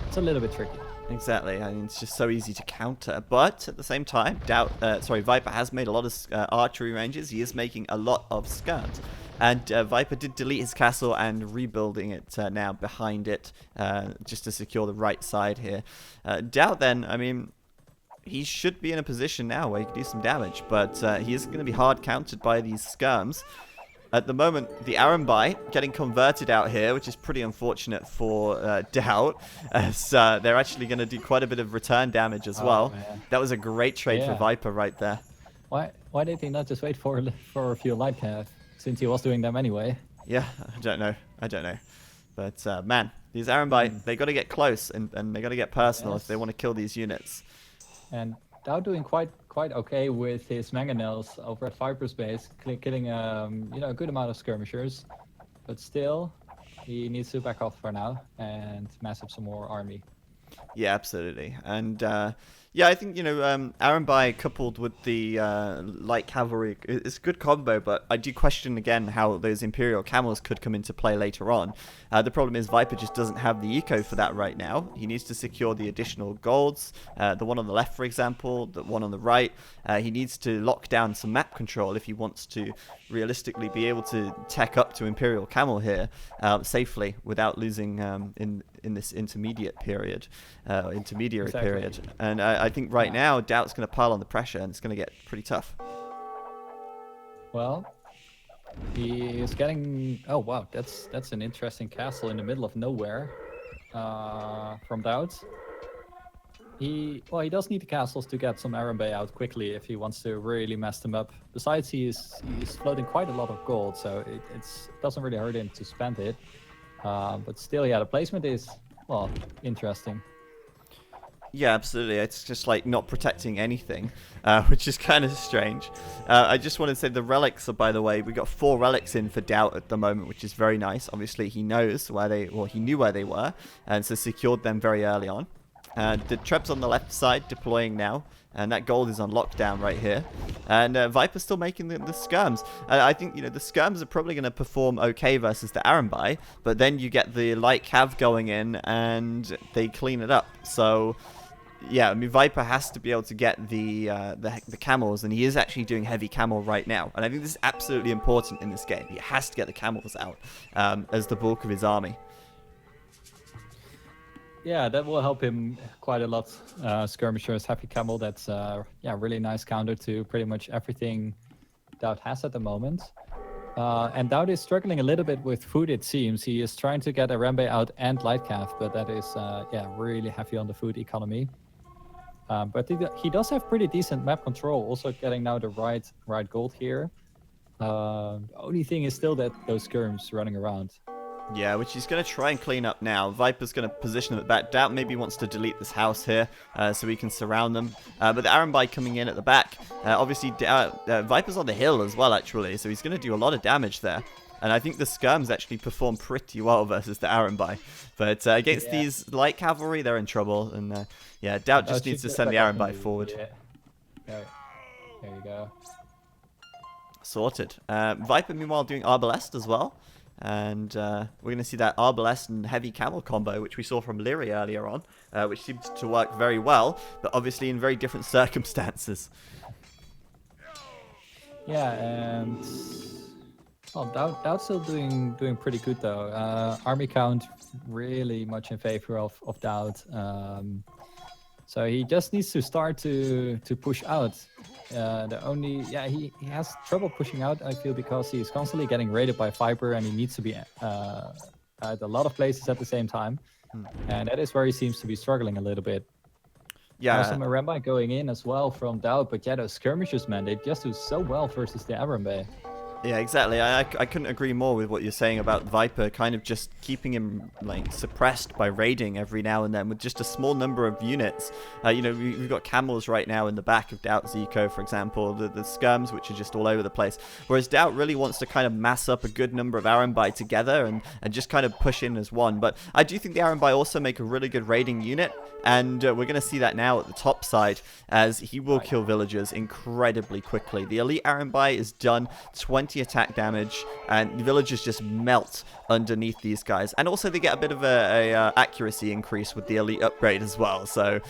it's a little bit tricky. Exactly, I mean, it's just so easy to counter, but at the same time, Viper has made a lot of archery ranges. He is making a lot of skirms, and Viper did delete his castle and rebuilding it now behind it, just to secure the right side here. DauT then, I mean, he should be in a position now where he can do some damage, but he is going to be hard countered by these skirms. At the moment, the Arambai getting converted out here, which is pretty unfortunate for DauT, as they're actually going to do quite a bit of return damage as well. Man. That was a great trade for Viper right there. Why did he not just wait for a few light cav, since he was doing them anyway? Yeah, I don't know. But man, these Arambai, they got to get close and they got to get personal if they want to kill these units. And DauT doing quite okay with his Mangonels over at Viper's base, killing a good amount of skirmishers, but still he needs to back off for now and mass up some more army. Yeah, absolutely. And Yeah, I think, Arambai coupled with the light cavalry, it's a good combo, but I do question again how those Imperial camels could come into play later on. The problem is Viper just doesn't have the eco for that right now. He needs to secure the additional golds, the one on the left, for example, the one on the right. He needs to lock down some map control if he wants to realistically be able to tech up to Imperial camel here safely without losing in this intermediary period. And I think right now DauT's going to pile on the pressure, and it's going to get pretty tough. Well, he is getting. Oh wow, that's an interesting castle in the middle of nowhere from DauT. He does need the castles to get some Arambe out quickly if he wants to really mess them up. Besides, he's floating quite a lot of gold, so it doesn't really hurt him to spend it. But still, yeah, the placement is, well, interesting. Yeah, absolutely. It's just like not protecting anything, which is kind of strange. I just want to say the relics are, by the way, we got 4 relics in for DauT at the moment, which is very nice. Obviously, he knows he knew where they were, and so secured them very early on. The Trebs on the left side deploying now, and that gold is on lockdown right here. And Viper's still making the skirms. I think, the skirms are probably going to perform okay versus the Arambai, but then you get the light cav going in, and they clean it up. So, yeah, I mean, Viper has to be able to get the camels, and he is actually doing heavy camel right now. And I think this is absolutely important in this game. He has to get the camels out as the bulk of his army. Yeah, that will help him quite a lot. Skirmishers, heavy camel, that's really nice counter to pretty much everything DauT has at the moment. And DauT is struggling a little bit with food, it seems. He is trying to get Arambe out and light calf, but that is really heavy on the food economy. But he does have pretty decent map control, also getting now the right gold here. The only thing is still that those skirms running around. Yeah, which he's going to try and clean up now. Viper's going to position them at back. DauT maybe wants to delete this house here so he can surround them. But the Arambai coming in at the back. Obviously, Viper's on the hill as well, actually, so he's going to do a lot of damage there. And I think the skirms actually perform pretty well versus the Arambai. But against these light cavalry, they're in trouble. And DauT just needs to send the Arambai forward. Yeah. There you go. Sorted. Viper, meanwhile, doing Arbalest as well. And we're going to see that Arbalest and heavy camel combo, which we saw from Lyri earlier on, which seemed to work very well, but obviously in very different circumstances. Yeah, and DauT's still doing pretty good though. Army count really much in favor of DauT. So he just needs to start to push out. He has trouble pushing out, I feel, because he's constantly getting raided by Viper, and he needs to be at a lot of places at the same time. And that is where he seems to be struggling a little bit. Yeah. There's some Arambe going in as well from DauT, but those skirmishers, man, they just do so well versus the Arambe. Yeah, exactly. I couldn't agree more with what you're saying about Viper kind of just keeping him suppressed by raiding every now and then with just a small number of units. We've got camels right now in the back of DauT's eco, for example, the skirms, which are just all over the place. Whereas DauT really wants to kind of mass up a good number of Arambai together and just kind of push in as one. But I do think the Arambai also make a really good raiding unit, and we're going to see that now at the top side as he will kill villagers incredibly quickly. The elite Arambai is done 20 attack damage, and the villagers just melt underneath these guys. And also they get a bit of a accuracy increase with the elite upgrade as well. So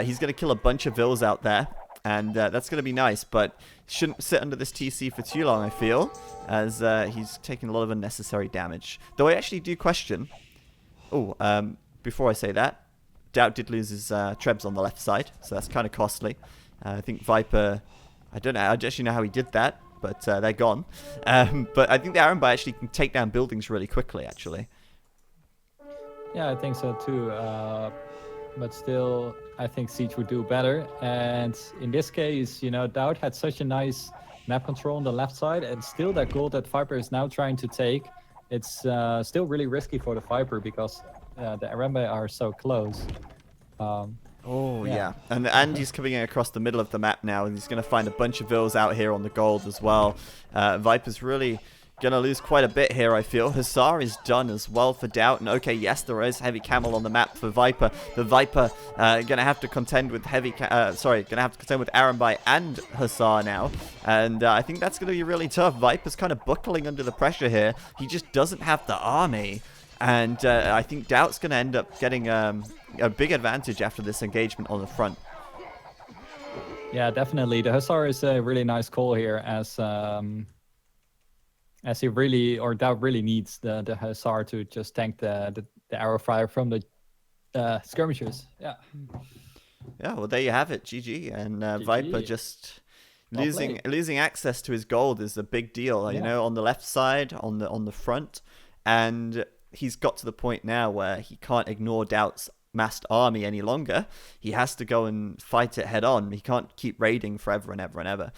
he's going to kill a bunch of vills out there, and that's going to be nice, but shouldn't sit under this TC for too long, I feel, as he's taking a lot of unnecessary damage. Though I actually do question... before I say that, DauT did lose his Trebs on the left side, so that's kind of costly. I think Viper... I don't actually know how he did that, but they're gone. But I think the Arambai actually can take down buildings really quickly, actually. Yeah, I think so too. But still, I think Siege would do better. And in this case, DauT had such a nice map control on the left side, and still that gold that Viper is now trying to take, it's still really risky for the Viper because the Arambe are so close. Yeah. And he's coming in across the middle of the map now, and he's going to find a bunch of vills out here on the gold as well. Viper's really Gonna lose quite a bit here, I feel. Hussar is done as well for DauT. And okay, yes, there is heavy camel on the map for Viper. The Viper gonna have to contend with gonna have to contend with Arambai and Hussar now. And I think that's gonna be really tough. Viper's kind of buckling under the pressure here. He just doesn't have the army. And I think DauT's gonna end up getting a big advantage after this engagement on the front. Yeah, definitely. The Hussar is a really nice call here as he really, or DauT really needs the Hussar to just tank the arrow fire from the skirmishers. Yeah. Yeah, well, there you have it. GG. And Viper just losing access to his gold is a big deal, you know, on the left side, on the front. And he's got to the point now where he can't ignore DauT's massed army any longer. He has to go and fight it head on. He can't keep raiding forever and ever and ever.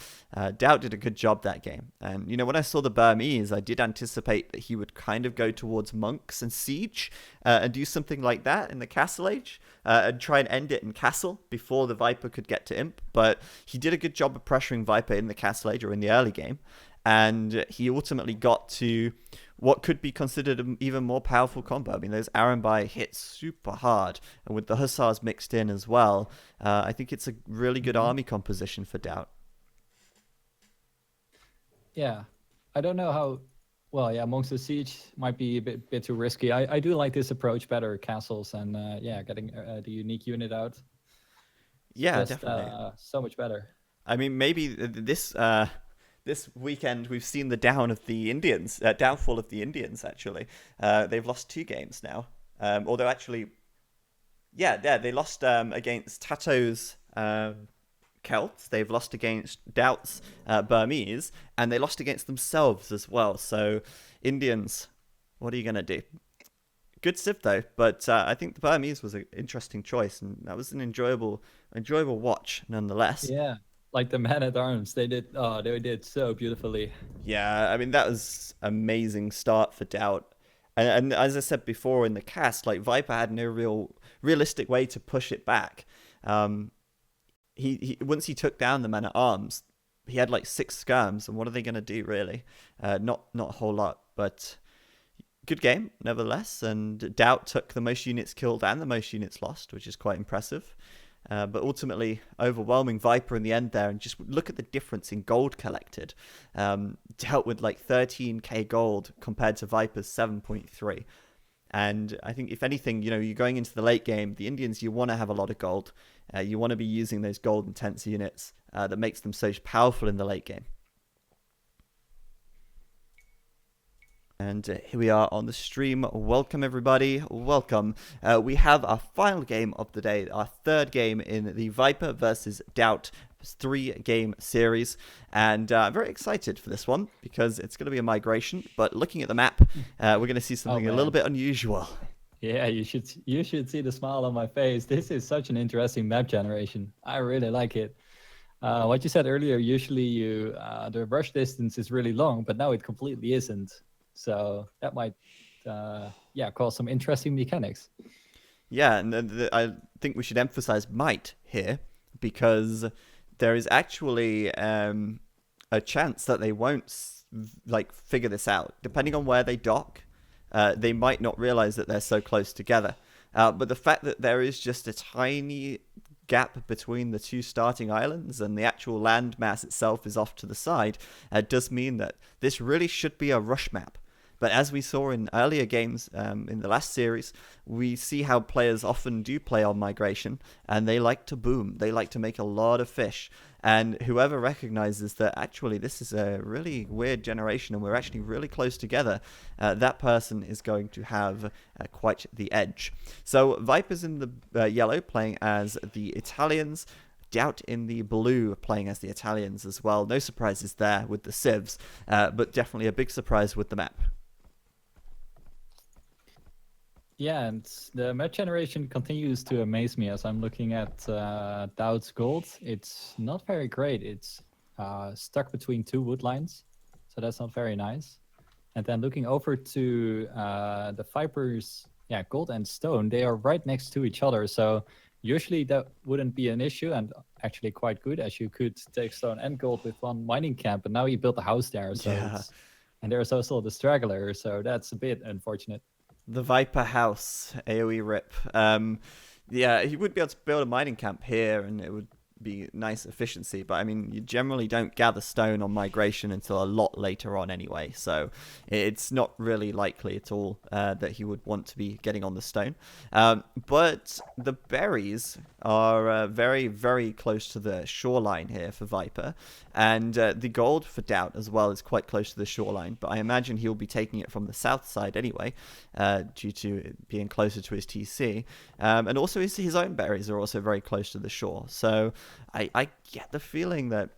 DauT did a good job that game. And, you know, when I saw the Burmese, I did anticipate that he would kind of go towards monks and siege and do something like that in the castle age and try and end it in castle before the Viper could get to imp. But he did a good job of pressuring Viper in the castle age or in the early game. And he ultimately got to what could be considered an even more powerful combo. I mean, those Arambai hit super hard. And with the Hussars mixed in as well, I think it's a really good army composition for DauT. Yeah. I don't know how... Well, yeah, Monks of Siege might be a bit too risky. I do like this approach better, castles, and getting the unique unit out. Yeah, just, definitely. So much better. I mean, maybe this weekend we've seen the downfall of the Indians, actually. They've lost 2 games now. Although actually, they lost against Tato's Celts. They've lost against DauT's Burmese, and they lost against themselves as well. So, Indians, what are you going to do? Good civ though, but I think the Burmese was an interesting choice, and that was an enjoyable watch nonetheless. Yeah. Like the man-at-arms, they did so beautifully. Yeah, I mean, that was amazing start for DauT. And as I said before in the cast, like Viper had no realistic way to push it back. He once he took down the man-at-arms, he had like 6 skirms, and what are they going to do, really? Not a whole lot, but good game, nevertheless. And DauT took the most units killed and the most units lost, which is quite impressive. But ultimately, overwhelming Viper in the end there. And just look at the difference in gold collected. Dealt with like 13k gold compared to Viper's 7.3. And I think, if anything, you know, you're going into the late game, the Indians, you want to have a lot of gold. You want to be using those gold intense units that makes them so powerful in the late game. And here we are on the stream. Welcome, everybody. Welcome. We have our final game of the day, our 3rd game in the Viper versus DauT 3-game series. And I'm very excited for this one because it's going to be a migration. But looking at the map, we're going to see something a little bit unusual. Yeah, you should see the smile on my face. This is such an interesting map generation. I really like it. What you said earlier, usually the rush distance is really long, but now it completely isn't. So that might, cause some interesting mechanics. Yeah, and I think we should emphasize might here, because there is actually a chance that they won't figure this out. Depending on where they dock, they might not realize that they're so close together. But the fact that there is just a tiny gap between the 2 starting islands and the actual land mass itself is off to the side does mean that this really should be a rush map. But as we saw in earlier games in the last series, we see how players often do play on migration, and they like to boom. They like to make a lot of fish. And whoever recognizes that actually this is a really weird generation and we're actually really close together, that person is going to have quite the edge. So Viper's in the yellow, playing as the Italians. DauT in the blue, playing as the Italians as well. No surprises there with the civs, but definitely a big surprise with the map. Yeah, and the map generation continues to amaze me as I'm looking at DauT's gold. It's not very great. It's stuck between 2 wood lines, so that's not very nice. And then looking over to the Viper's gold and stone, they are right next to each other. So usually that wouldn't be an issue, and actually quite good, as you could take stone and gold with one mining camp. But now you built a house there, so And there's also the straggler, so that's a bit unfortunate. The Viper House, AoE rip. Yeah, he would be able to build a mining camp here, and it would be nice efficiency. But I mean, you generally don't gather stone on migration until a lot later on anyway. So it's not really likely at all that he would want to be getting on the stone. But the berries are very, very close to the shoreline here for Viper. And the gold for DauT as well is quite close to the shoreline. But I imagine he'll be taking it from the south side anyway, due to it being closer to his TC. And also his own berries are also very close to the shore. So I get the feeling that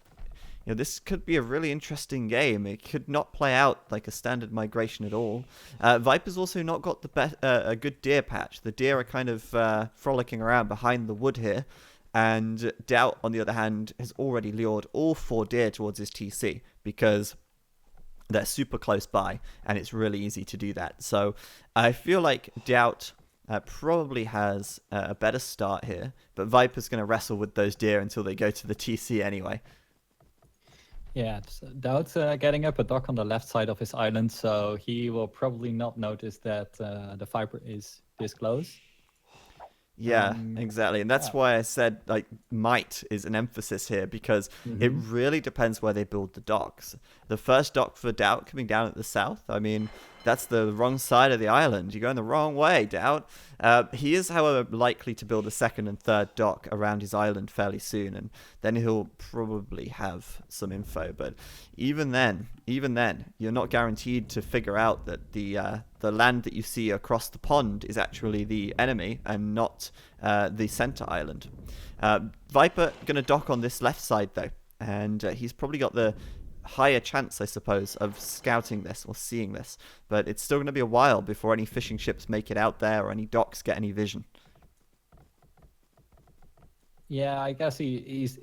this could be a really interesting game. It could not play out like a standard migration at all. Viper's also not got a good deer patch. The deer are kind of frolicking around behind the wood here. And DauT, on the other hand, has already lured all 4 deer towards his TC because they're super close by and it's really easy to do that. So I feel like DauT probably has a better start here, but Viper's going to wrestle with those deer until they go to the TC anyway. Yeah, DauT getting up a dock on the left side of his island, so he will probably not notice that the Viper is this close. Yeah, exactly. And that's why I said like might is an emphasis here, because it really depends where they build the docks. The first dock for DauT coming down at the south, I mean, that's the wrong side of the island. You're going the wrong way, DauT. He is, however, likely to build a second and third dock around his island fairly soon, and then he'll probably have some info. But even then, you're not guaranteed to figure out that the land that you see across the pond is actually the enemy and not the center island. Viper going to dock on this left side, though, and he's probably got the higher chance, I suppose, of scouting this or seeing this. But it's still going to be a while before any fishing ships make it out there or any docks get any vision. Yeah, I guess he's...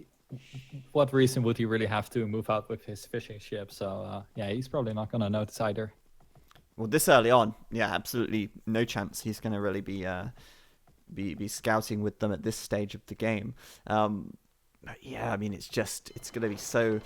What reason would he really have to move out with his fishing ship? So, yeah, he's probably not going to notice either. Well, this early on, yeah, absolutely no chance he's going to really be scouting with them at this stage of the game. But yeah, I mean, it's going to be so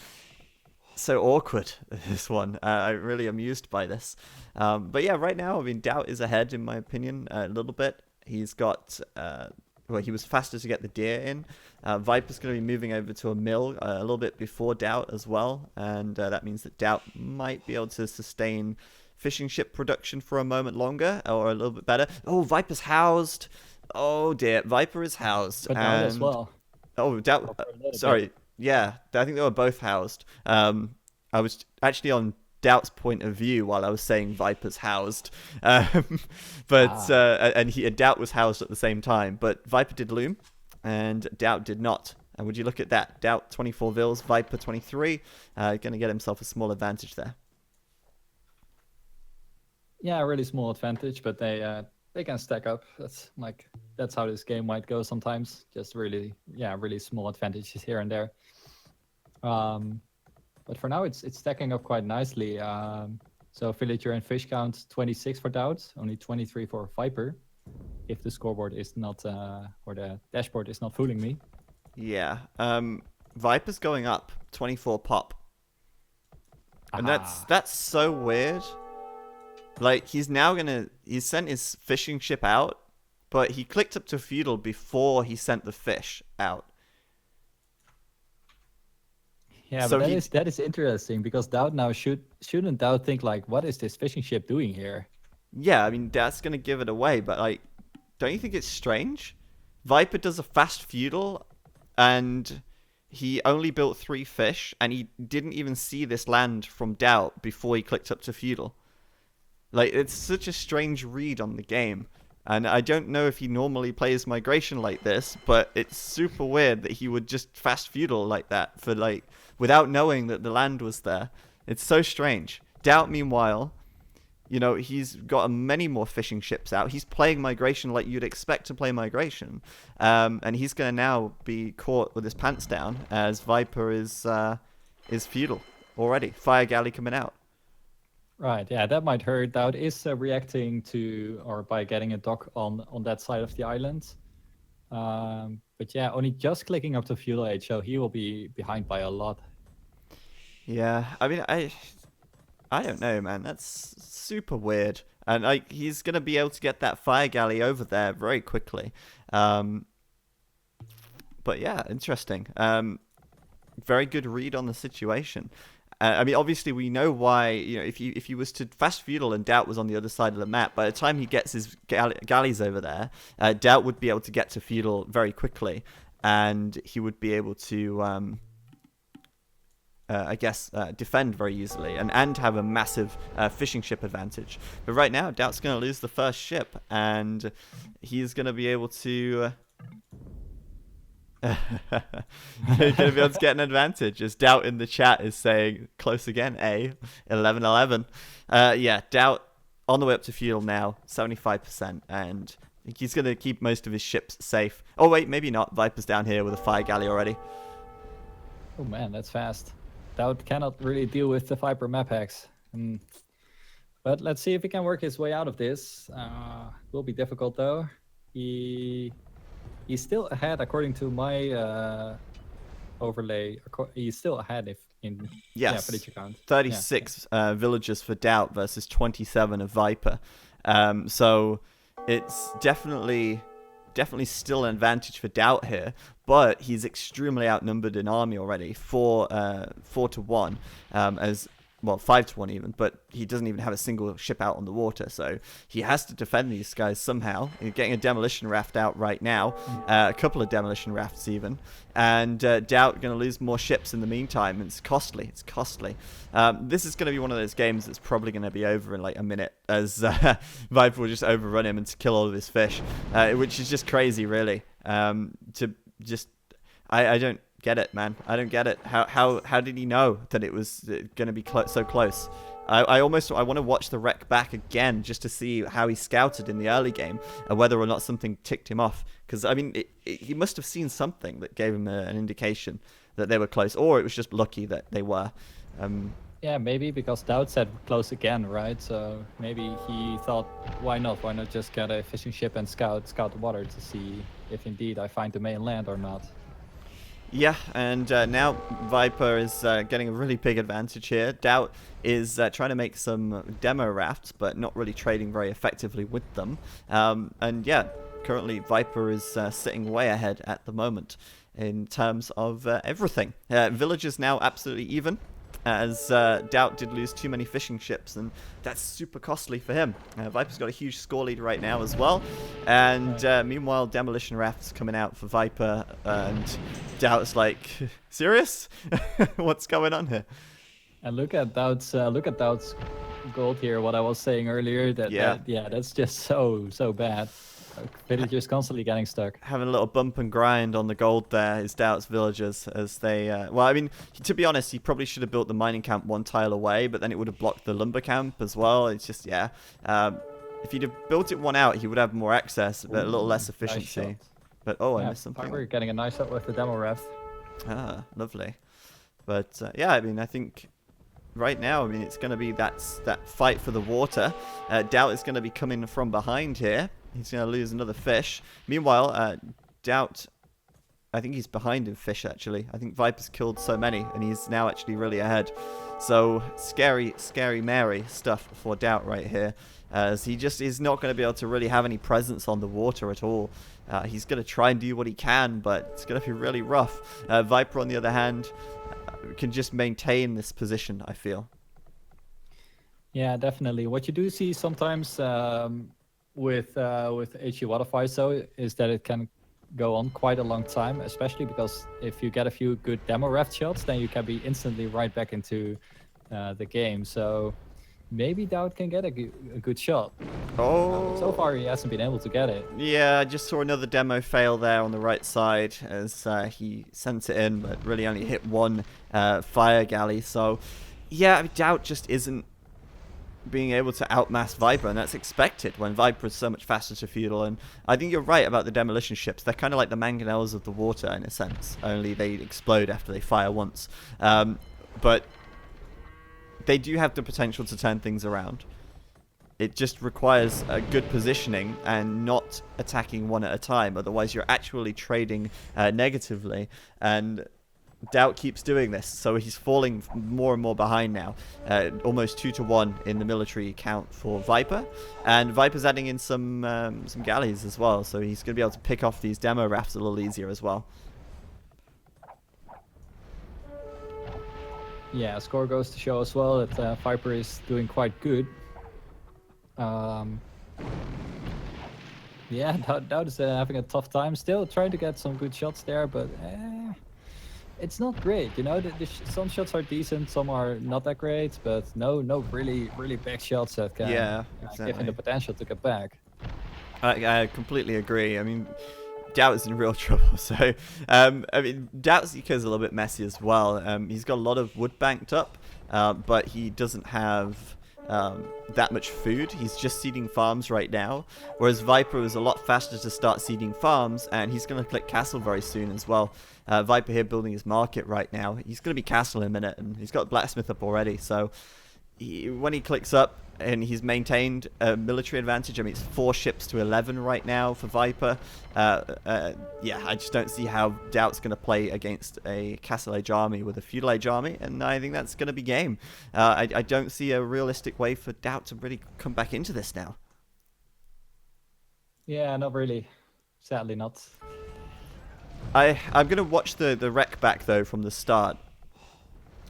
awkward, this one. I'm really amused by this. But yeah, right now, I mean, DauT is ahead, in my opinion, a little bit. He's got... well, he was faster to get the deer in. Viper's going to be moving over to a mill a little bit before DauT as well. And that means that DauT might be able to sustain fishing ship production for a moment longer, or a little bit better. Oh, Viper's housed. Oh, dear. Viper is housed. But DauT as well. Oh, DauT... sorry. Yeah, I think they were both housed. I was actually on DauT's point of view while I was saying Viper's housed. And DauT was housed at the same time. But Viper did loom, and DauT did not. And would you look at that? DauT 24 vils, Viper 23. Going to get himself a small advantage there. Yeah, really small advantage, but they can stack up. That's how this game might go sometimes. Just really small advantages here and there. But for now, it's stacking up quite nicely. So villager and fish count 26 for DauT, only 23 for Viper. If the scoreboard is not, or the dashboard is not fooling me. Yeah. Viper's going up 24 pop. And that's so weird. Like, he's sent his fishing ship out, but he clicked up to feudal before he sent the fish out. Yeah, so but that is interesting, because DauT now shouldn't DauT think like, what is this fishing ship doing here? Yeah, I mean, that's going to give it away, but like, don't you think it's strange? Viper does a fast feudal, and he only built 3 fish, and he didn't even see this land from DauT before he clicked up to feudal. Like, it's such a strange read on the game. And I don't know if he normally plays migration like this, but it's super weird that he would just fast feudal like that for like, without knowing that the land was there. It's so strange. DauT, meanwhile, he's got many more fishing ships out. He's playing migration like you'd expect to play migration. And he's going to now be caught with his pants down as Viper is feudal already. Fire galley coming out. Right, yeah, that might hurt. DauT is reacting to, or by getting a dock on that side of the island. But yeah, only just clicking up to feudal age, so he will be behind by a lot. Yeah, I mean, I don't know, man. That's super weird. And like he's gonna be able to get that fire galley over there very quickly. But yeah, interesting. Very good read on the situation. I mean, obviously, we know why. If he was to fast feudal and DauT was on the other side of the map, by the time he gets his galleys over there, DauT would be able to get to feudal very quickly, and he would be able to, defend very easily and have a massive fishing ship advantage. But right now, DauT's going to lose the first ship, and he's going to be able to. You're going to be able to get an advantage, as DauT in the chat is saying close again. 11-11. Yeah, DauT on the way up to feudal now, 75%, and I think he's going to keep most of his ships safe. Oh wait, maybe not. Viper's down here with a fire galley already. Oh man, that's fast. DauT cannot really deal with the Viper map hacks. But let's see if he can work his way out of this. Will be difficult though. He's still ahead according to my overlay. He's still ahead for each account. 36 villagers for DauT versus 27 of Viper. So it's definitely still an advantage for DauT here, but he's extremely outnumbered in army already, 4-1, as well, 5-1 even, but he doesn't even have a single ship out on the water, so he has to defend these guys somehow. He's getting a demolition raft out right now, a couple of demolition rafts even, and DauT going to lose more ships in the meantime. It's costly. This is going to be one of those games that's probably going to be over in like a minute, as Viper will just overrun him and kill all of his fish, which is just crazy, really. I don't get it, man. I don't get it. How did he know that it was going to be so close? I want to watch the wreck back again just to see how he scouted in the early game and whether or not something ticked him off. Because I mean, he must have seen something that gave him an indication that they were close, or it was just lucky that they were. Yeah, maybe because DauT said close again, right? So maybe he thought, why not? Why not just get a fishing ship and scout the water to see if indeed I find the mainland or not? Yeah, and now Viper is getting a really big advantage here. DauT is trying to make some demo rafts, but not really trading very effectively with them. And yeah, currently Viper is sitting way ahead at the moment in terms of everything. Villagers now absolutely even, as DauT did lose too many fishing ships, and that's super costly for him. Viper's got a huge score lead right now as well, and meanwhile demolition rafts coming out for Viper, and DauT's like, serious? What's going on here? And look at DauT's gold here. What I was saying earlier, that's just so bad. Villagers constantly getting stuck. Having a little bump and grind on the gold there is DauT's villagers, as they... well, I mean, to be honest, he probably should have built the mining camp one tile away, but then it would have blocked the lumber camp as well. It's just, yeah. If he'd have built it one out, he would have more access, but a little less efficiency. Nice but, I missed something. We're getting a nice shot with the demo raft. Ah, lovely. But, yeah, I mean, I think... Right now, I mean, it's going to be that fight for the water. DauT is going to be coming from behind here. He's going to lose another fish. Meanwhile, DauT, I think he's behind in fish, actually. I think Viper's killed so many, and he's now actually really ahead. So, scary Mary stuff for DauT right here, as he just is not going to be able to really have any presence on the water at all. He's going to try and do what he can, but it's going to be really rough. Viper, on the other hand, can just maintain this position, I feel. Yeah, definitely. What you do see sometimes with HE Waterfire, so is that it can go on quite a long time, especially because if you get a few good demo raft shots, then you can be instantly right back into the game. So maybe DauT can get a good shot. Oh. So far, he hasn't been able to get it. Yeah, I just saw another demo fail there on the right side as he sent it in, but really only hit one fire galley. So, yeah, I mean, DauT just isn't being able to outmass Viper, and that's expected when Viper is so much faster to feudal. And I think you're right about the demolition ships. They're kind of like the mangonels of the water in a sense, only they explode after they fire once. But they do have the potential to turn things around. It just requires a good positioning and not attacking one at a time. Otherwise, you're actually trading negatively. And DauT keeps doing this, so he's falling more and more behind now. Almost 2-1 in the military count for Viper, and Viper's adding in some galleys as well, so he's going to be able to pick off these demo rafts a little easier as well. Yeah, score goes to show as well that Viper is doing quite good. Yeah, DauT is having a tough time. Still trying to get some good shots there, but it's not great. You know, some shots are decent, some are not that great, but no really big shots that can give him the potential to get back. I completely agree. I mean, DauT is in real trouble. So, I mean, DauT's eco is a little bit messy as well. He's got a lot of wood banked up, but he doesn't have that much food. He's just seeding farms right now, whereas Viper is a lot faster to start seeding farms, and he's going to click castle very soon as well. Viper here building his market right now. He's going to be castle in a minute, and he's got blacksmith up already, so when he clicks up and he's maintained a military advantage, I mean, it's 4 ships to 11 right now for Viper. Yeah, I just don't see how DauT's going to play against a Castle Age army with a Feudal Age army, and I think that's going to be game. I don't see a realistic way for DauT to really come back into this now. Yeah, not really. Sadly not. I'm going to watch the rec back, though, from the start.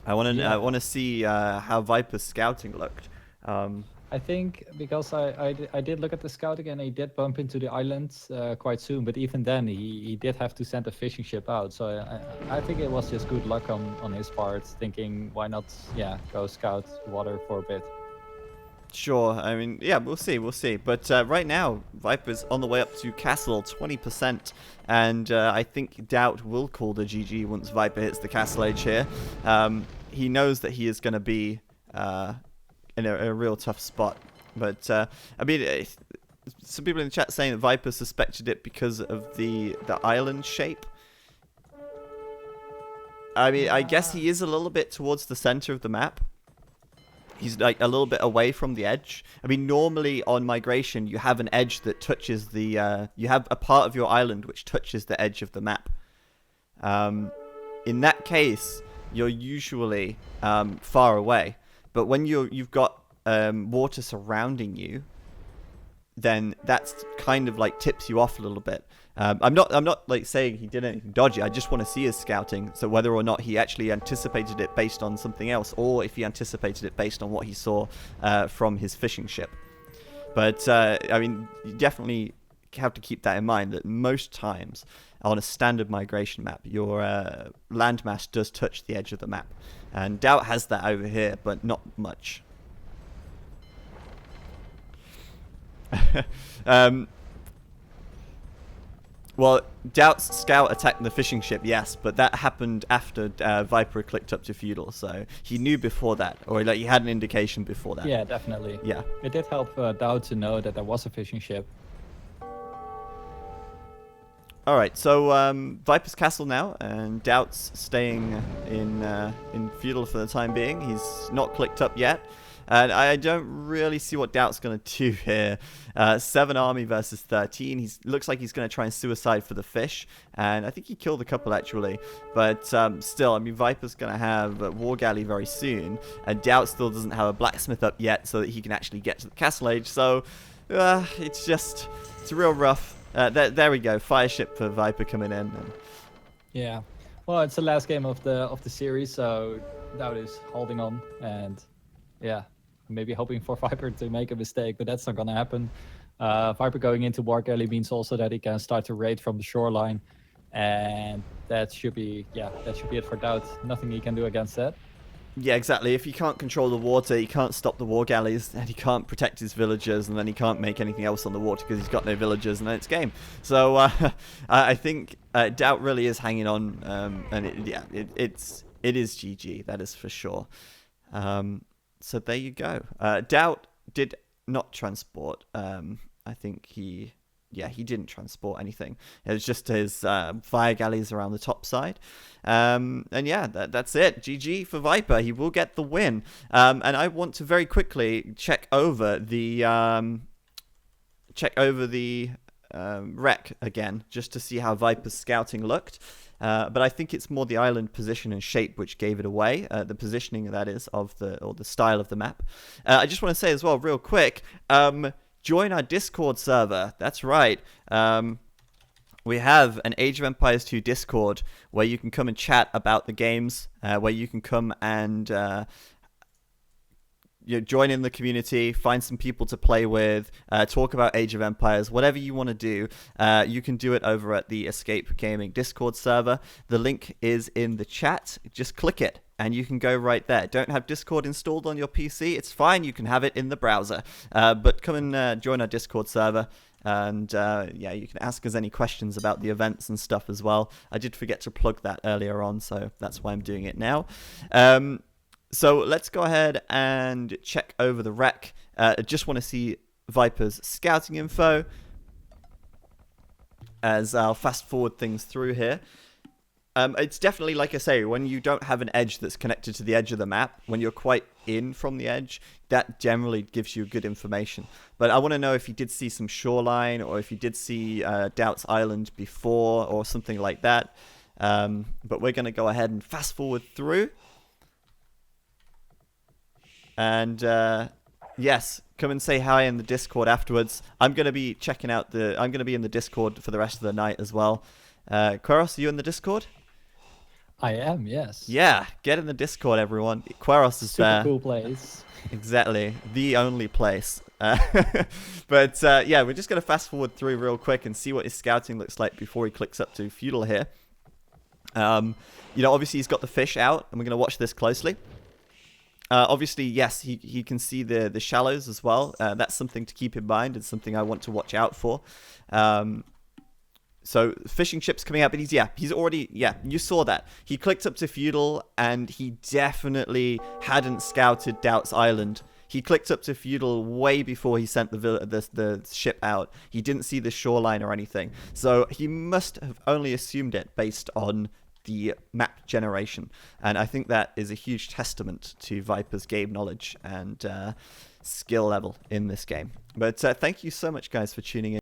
I want to see how Viper's scouting looked. I think because I did look at the scouting and he did bump into the island quite soon, but even then he did have to send a fishing ship out. So I think it was just good luck on his part, thinking why not go scout the water for a bit. Sure, I mean, yeah, we'll see. But right now, Viper's on the way up to castle, 20%, and I think DauT will call the GG once Viper hits the castle age here. He knows that he is going to be in a real tough spot. But, I mean, some people in the chat saying that Viper suspected it because of the island shape. I mean, I guess he is a little bit towards the center of the map. He's like a little bit away from the edge. I mean, normally on migration, you have an edge that touches the... you have a part of your island which touches the edge of the map. In that case, you're usually far away. But when you've got water surrounding you, then that's kind of like tips you off a little bit. I'm not like saying he did anything dodgy. I just want to see his scouting, so whether or not he actually anticipated it based on something else, or if he anticipated it based on what he saw from his fishing ship. But I mean, you definitely have to keep that in mind, that most times on a standard migration map, your landmass does touch the edge of the map, and DauT has that over here, but not much. Well, DauT's scout attacked the fishing ship, yes, but that happened after Viper clicked up to feudal, so he knew before that, or like he had an indication before that. Yeah, definitely. Yeah, it did help DauT to know that there was a fishing ship. All right, so Viper's castle now, and DauT's staying in feudal for the time being. He's not clicked up yet. And I don't really see what DauT's going to do here. 7 army versus 13. He looks like he's going to try and suicide for the fish. And I think he killed a couple, actually. But still, I mean, Viper's going to have a war galley very soon. And DauT still doesn't have a blacksmith up yet so that he can actually get to the castle age. So it's real rough. There we go. Fire ship for Viper coming in. Yeah. Well, it's the last game of the series, so DauT is holding on. And yeah. Maybe hoping for Viper to make a mistake, but that's not going to happen. Viper going into war galley means also that he can start to raid from the shoreline, and that should be it for DauT. Nothing he can do against that. Yeah, exactly. If he can't control the water, he can't stop the war galleys, and he can't protect his villagers, and then he can't make anything else on the water because he's got no villagers, and then it's game. So I think DauT really is hanging on, and it is GG. That is for sure. So there you go. DauT did not transport. I think he didn't transport anything. It was just his fire galleys around the top side. And yeah, that's it. GG for Viper. He will get the win. And I want to very quickly check over the rec again, just to see how Viper's scouting looked. But I think it's more the island position and shape which gave it away. The positioning, that is, of the style of the map. I just want to say as well, real quick, join our Discord server. That's right. We have an Age of Empires 2 Discord where you can come and chat about the games, where you can come and join in the community, find some people to play with, talk about Age of Empires, whatever you want to do. You can do it over at the Escape Gaming Discord server. The link is in the chat. Just click it and you can go right there. Don't have Discord installed on your PC? It's fine. You can have it in the browser. But come and join our Discord server. And yeah, you can ask us any questions about the events and stuff as well. I did forget to plug that earlier on, so that's why I'm doing it now. So let's go ahead and check over the rec. I just want to see Viper's scouting info as I'll fast forward things through here. It's definitely, like I say, when you don't have an edge that's connected to the edge of the map, when you're quite in from the edge, that generally gives you good information. But I want to know if you did see some shoreline, or if you did see DauT's Island before, or something like that. But we're going to go ahead and fast forward through. And yes, come and say hi in the Discord afterwards. I'm going to be checking out I'm going to be in the Discord for the rest of the night as well. Queros, are you in the Discord? I am, yes. Yeah, get in the Discord, everyone. Queros is there. Super cool place. Exactly, the only place. But yeah, we're just going to fast forward through real quick and see what his scouting looks like before he clicks up to feudal here. Obviously he's got the fish out, and we're going to watch this closely. Obviously, yes, he can see the shallows as well. That's something to keep in mind. It's something I want to watch out for. So fishing ships coming out, but he's already, you saw that. He clicked up to feudal, and he definitely hadn't scouted DauT's Island. He clicked up to feudal way before he sent the ship out. He didn't see the shoreline or anything. So he must have only assumed it based on the map generation. And I think that is a huge testament to Viper's game knowledge and skill level in this game. But thank you so much, guys, for tuning in.